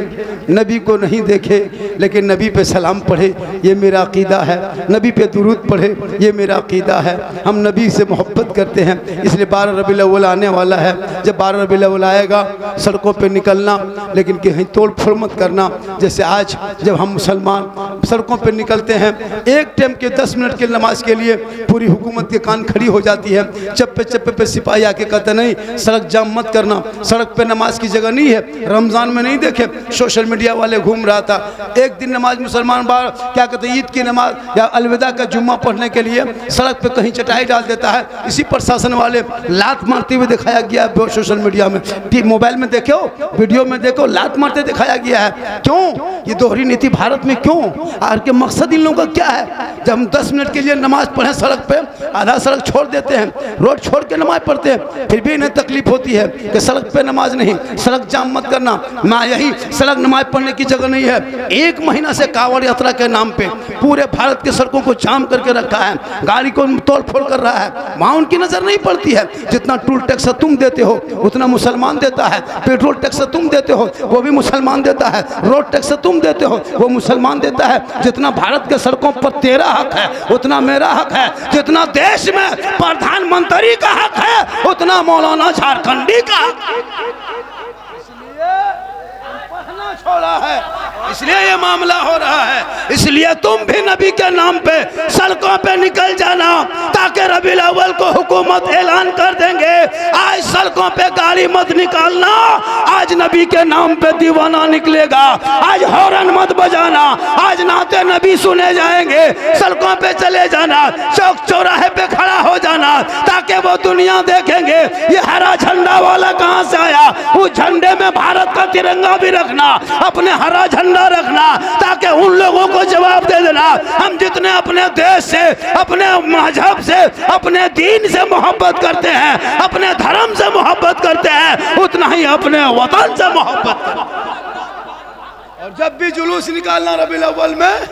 नबी को नहीं देखे, लेकिन नबी पे सलाम पढ़े, ये मेरा अकीदा है। नबी पे दुरूद पढ़े, ये मेरा अकीदा है। हम नबी से मोहब्बत करते हैं, इसलिए 12 रबीउल अव्वल आने वाला है। जब 12 रबीउल अव्वल आएगा, सड़कों पे निकलना, लेकिन कहीं तोड़ फोड़ मत करना। जैसे आज जब हम मुसलमान सड़कों पे निकलते हैं, एक टाइम के 10 मिनट की नमाज के लिए पूरी हुकूमत के कान खड़ी हो जाती है। चप्पे चप्पे पे सिपाही आके कहते नहीं सड़क जाम मत करना, सड़क पे नमाज की जगह नहीं है। रमज़ान में नहीं देखे सोशल मीडिया वाले घूम रहा था, एक दिन नमाज मुसलमान बार क्या कहते हैं ईद की नमाज या अलविदा का जुम्मा पढ़ने के लिए सड़क पे कहीं चटाई डाल देता है। इसी प्रशासन वाले लात मारते हुए दिखाया गया है सोशल मीडिया में, मोबाइल में देखो, वीडियो में देखो, लात मारते दिखाया गया है। क्यों ये दोहरी नीति भारत में? क्यों? और के मकसद इन लोगों का क्या है? जब हम 10 मिनट के लिए नमाज पढ़ें सड़क पे, आधा सड़क छोड़ देते हैं, रोड छोड़ के नमाज पढ़ते हैं, फिर भी इन्हें तकलीफ होती है कि सड़क पे नमाज नहीं, सड़क जाम मत करना। ना यही सड़क नमाज पढ़ने की जगह नहीं है। 1 महीना से कांवड़ यात्रा के नाम पे पूरे भारत के सड़कों को जाम करके रखा है, गाड़ी को तोड़ फोड़ कर रहा है। वहाँ उनकी नजर नहीं पड़ती है। जितना टूल टैक्स तुम देते हो उतना मुसलमान देता है, पेट्रोल टैक्स तुम देते हो वो भी मुसलमान देता है, रोड टैक्स तुम देते हो वो मुसलमान देता है। जितना भारत के सड़कों पर तेरा हक है उतना मेरा हक है, जितना देश में प्रधानमंत्री का हक है उतना मौलाना मौलाना झारखंडी का पढ़ना छोड़ा है, इसलिए ये मामला हो रहा है। इसलिए तुम भी नबी के नाम पे सड़कों पे निकल जाना, ताकि रबीउल अव्वल को हुकूमत ऐलान कर देंगे। आज सड़कों पे गाड़ी मत निकालना, आज नबी के नाम पे दीवाना निकलेगा। आज हॉर्न मत बजाना, आज नाते नबी सुने जाएंगे। सड़कों पे चले जाना, चौक चौराहे पे खड़ा हो जाना, ताकि वो दुनिया देखेंगे ये हरा झंडा वाला कहाँ से आया। उस झंडे में भारत का तिरंगा भी रखना, अपने हरा झंडा रखना, ताकि उन लोगों को जवाब दे देना। हम जितने अपने देश से, अपने मजहब से, अपने दीन से मोहब्बत करते हैं, अपने धर्म से मोहब्बत करते हैं, उतना ही अपने वतन से मोहब्बत करते हैं। और जब भी जुलूस निकालना रबीउल अव्वल में,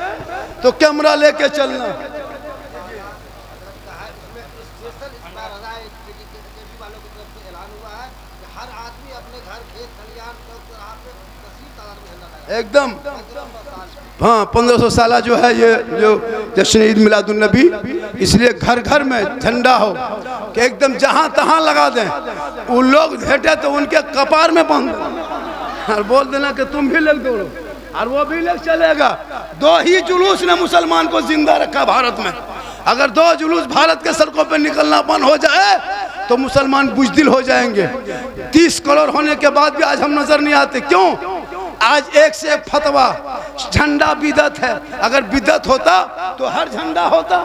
तो कैमरा लेके चलना। एकदम हाँ, 1500 साल जो है ये जो जश्न ईद मिलादुन नबी, इसलिए घर घर में झंडा हो कि एकदम जहाँ तहाँ लगा दें। उन लोग भेटे तो उनके कपार में बांध और बोल देना कि तुम भी लग दौड़ो, और वो भी लग चलेगा। दो ही जुलूस ने मुसलमान को जिंदा रखा भारत में। अगर दो जुलूस भारत के सड़कों पर निकलना बंद हो जाए तो मुसलमान बुजदिल हो जाएंगे। 30 करोड़ होने के बाद भी आज हम नजर नहीं आते। क्यों? आज एक से एक फतवा, झंडा बिदअत है। अगर बिदअत होता तो हर झंडा होता।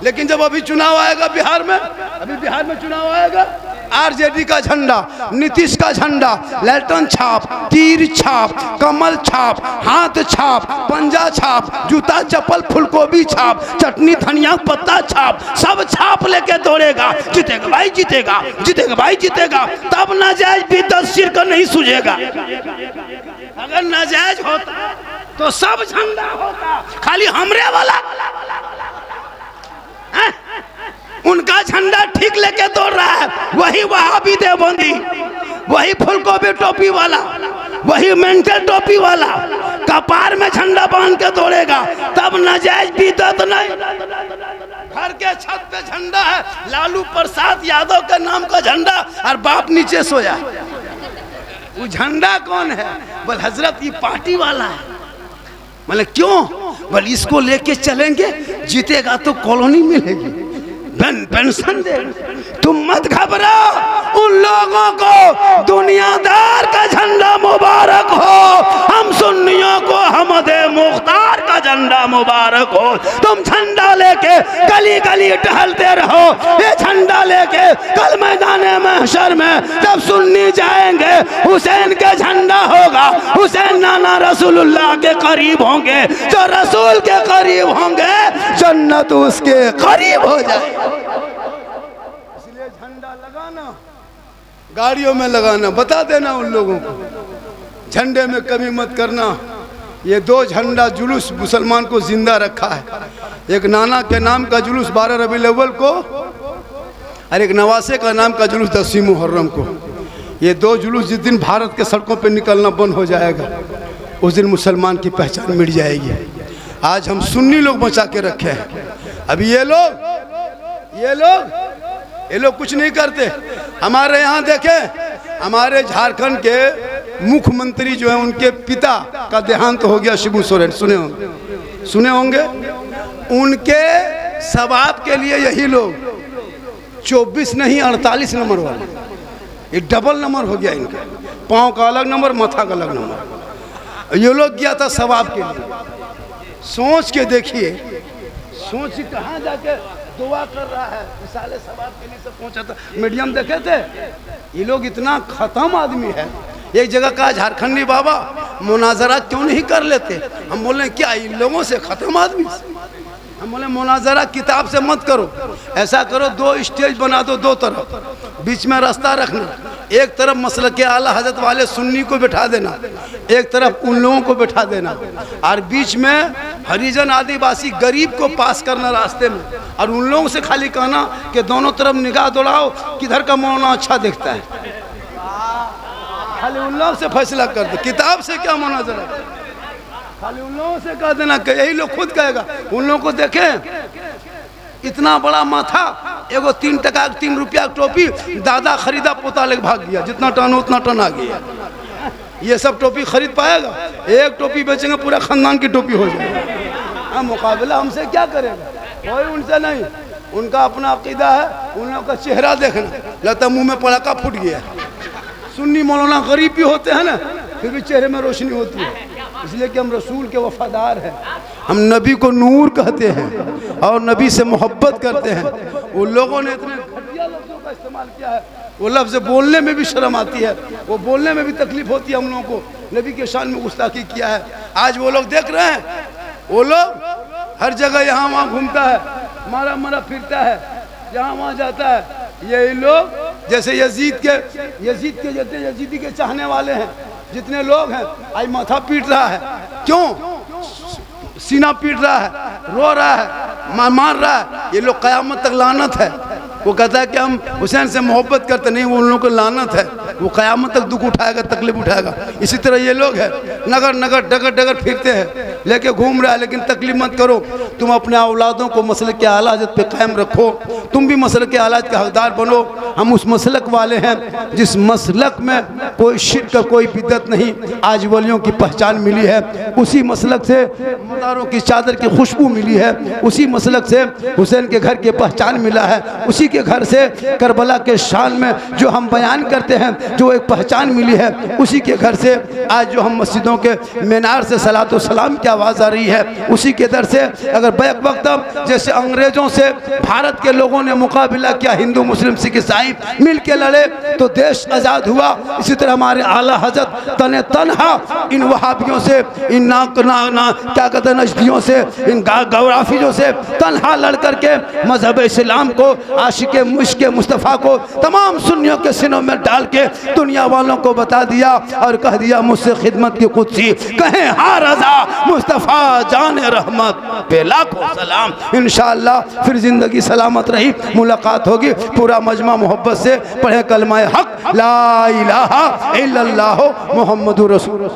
लेकिन जब अभी चुनाव आएगा बिहार में, अभी बिहार में चुनाव आएगा, आरजेडी का झंडा, नीतीश का झंडा, लैल्टन छाप, तीर छाप, कमल छाप, हाथ छाप, पंजा छाप, जूता चप्पल फुलकोबी छाप, चटनी धनिया पत्ता छाप, सब छाप लेके दौड़ेगा। जीतेगा भाई जीतेगा, जीतेगा भाई जीतेगा। तब नाजायज बिदअत शिर्क नहीं सूझेगा। अगर नाजायज होता तो सब झंडा होता, खाली हमरे वाला है? उनका झंडा ठीक लेके दौड़ रहा है, वही वहाबी देवबंदी, वही फुलकोबी टोपी वाला, वही मेंटल टोपी वाला कपार में झंडा बांध के दौड़ेगा। तब नाजायज बिदअत नहीं। घर के छत पे झंडा है, लालू प्रसाद यादव के नाम का झंडा, और बाप नीचे सोया। वो झंडा कौन है? बोल हजरत ये पार्टी वाला है। मतलब क्यों? बोल इसको लेके चलेंगे, जीतेगा तो कॉलोनी मिलेगी, पेंशन देगा। तुम मत घबराओ, उन लोगों को दुनियादार का झंडा मुबारक हो, हम सुन्नियों को हमदे मुख्तार का झंडा मुबारक हो। तुम झंडा लेके गली गली टहलते रहो। ये झंडा लेके कल मैदाने महशर में जब सुन्नी जाएंगे, हुसैन के झंडा होगा। हुसैन नाना रसूलुल्लाह के करीब होंगे, जो रसूल के करीब होंगे जन्नत उसके करीब हो जाए। इसलिए झंडा लगाना, गाड़ियों में लगाना, बता देना उन लोगों को, झंडे में कमी मत करना। ये दो झंडा जुलूस मुसलमान को जिंदा रखा है। एक नाना के नाम का जुलूस 12 रबीउल अव्वल को, और एक नवासे का नाम का जुलूस 10 मुहर्रम को। ये दो जुलूस जिस दिन भारत के सड़कों पर निकलना बंद हो जाएगा, उस दिन मुसलमान की पहचान मिट जाएगी। आज हम सुन्नी लोग बचा के रखे हैं। अभी ये लोग कुछ नहीं करते। हमारे यहाँ देखें, हमारे झारखंड के मुख्यमंत्री जो है, उनके पिता का देहांत हो गया, शिबू सोरेन, सुने होंगे। उनके सवाब के लिए यही लोग 24 नहीं 48 नंबर वाले, ये डबल नंबर हो गया इनका। पाँव का अलग नंबर, माथा का अलग नंबर। ये लोग गया था सवाब के लिए। सोच के देखिए, सोच कहाँ जाके दुआ कर रहा है। मिसाले सवाब के लिए सब पहुंचा था। मीडियम देखे थे, ये लोग इतना खत्म आदमी है। एक जगह कहा झारखंडी बाबा मुनाजरा क्यों नहीं कर लेते। हम बोले क्या इन लोगों से खत्म आदमी से? हम बोले मुनाजरा किताब से मत करो, ऐसा करो 2 स्टेज बना दो, 2 तरफ, बीच में रास्ता रखना। एक तरफ मसलके आला हजरत वाले सुन्नी को बैठा देना, एक तरफ उन लोगों को बैठा देना, और बीच में हरिजन आदिवासी गरीब को पास करना रास्ते में, और उन लोगों से खाली कहना कि दोनों तरफ निगाह दौड़ाओ, किधर का मौलाना अच्छा दिखता है। खाली उन लोगों से फैसला कर दो, किताब से क्या मुनाजरा। खाली उन लोगों से कह देना कि यही लोग खुद कहेगा। उन लोगों को देखें, इतना बड़ा माथा, एगो 3 टका 3 रुपया टोपी दादा खरीदा, पोता लेके भाग गया, जितना टन हो उतना टन आ गया। ये सब टोपी खरीद पाएगा? एक टोपी बेचेंगे पूरा खानदान की टोपी हो जाएगी। मुकाबला हमसे क्या करेगा? कोई उनसे नहीं, उनका अपना अकीदा है, उन लोगों का चेहरा देखना, लगता मुंह में पड़ाका फूट गया। सुन्नी मौलाना गरीब भी होते हैं ना, फिर भी चेहरे में रोशनी होती है, इसलिए कि हम रसूल के वफादार हैं। हम नबी को नूर कहते हैं और नबी से मोहब्बत करते हैं। उन लोगों ने इतने घटिया लफ्ज़ों का इस्तेमाल किया है, वो लफ्ज़ बोलने में भी शर्म आती है, वो बोलने में भी तकलीफ होती है हम लोगों को। नबी के शान में गुस्ताखी किया है। आज वो लोग देख रहे हैं, वो लोग हर जगह यहाँ वहाँ घूमता है, मारा मारा फिरता है, जहाँ वहाँ जाता है। यही लोग जैसे यजीद के जितने यजीदी के चाहने वाले हैं, जितने लोग हैं, आज माथा पीट रहा है। क्यों? सीना पीट रहा है, रो रहा है, मार रहा है। ये लोग क़यामत तक लानत है। वो कहता है कि हम हुसैन से मोहब्बत करते नहीं, वो उन लोगों को लानत है। वो क़यामत तक दुख उठाएगा, तकलीफ उठाएगा। इसी तरह ये लोग हैं, नगर नगर डगर डगर फिरते हैं, लेके घूम रहा है, लेकिन तकलीफ मत करो। तुम अपने औलादों को मसलक के आला हज़रत पे कायम रखो, तुम भी मसलक के आला के हकदार बनो। हम उस मसलक वाले हैं जिस मसलक में कोई शिर्क का कोई बिदअत नहीं, आज वलियों की पहचान मिली है। उसी मसलक से मदारों की चादर की खुशबू मिली है, उसी मसलक से हुसैन के घर की पहचान मिला है, उसी के घर से करबला के शान में जो हम बयान करते हैं जो एक पहचान मिली है, उसी के घर से आज जो हम मस्जिदों के मीनार से सलातो सलाम की आवाज़ आ रही है, उसी के दर से अगर बैक वक्त जैसे अंग्रेज़ों से भारत के लोगों ने मुकाबला किया, हिंदू मुस्लिम सिख ईसाई मिल के लड़े तो देश आज़ाद हुआ। इसी तरह हमारे आला हज़रत तने तनहा इन वहाबियों से, इन क्या कहते हैं नजदियों से, इन गौराफियों से तनहा लड़ करके मजहब इस्लाम को, आशिक मुश्क मुस्तफ़ा को तमाम सुन्नियों के सिनों में डाल के दुनिया वालों को बता दिया और कह दिया मुझसे खिदमत की कुदसी कहें हाँ रज़ा मुस्तफ़ा जान रहमत पे लाखों सलाम। इंशाअल्लाह फिर ज़िंदगी सलामत रही, मुलाकात होगी। पूरा मजमा मोहब्बत से पढ़े कलमा हक ला इलाहा इल्लल्लाह मुहम्मदुर रसूल।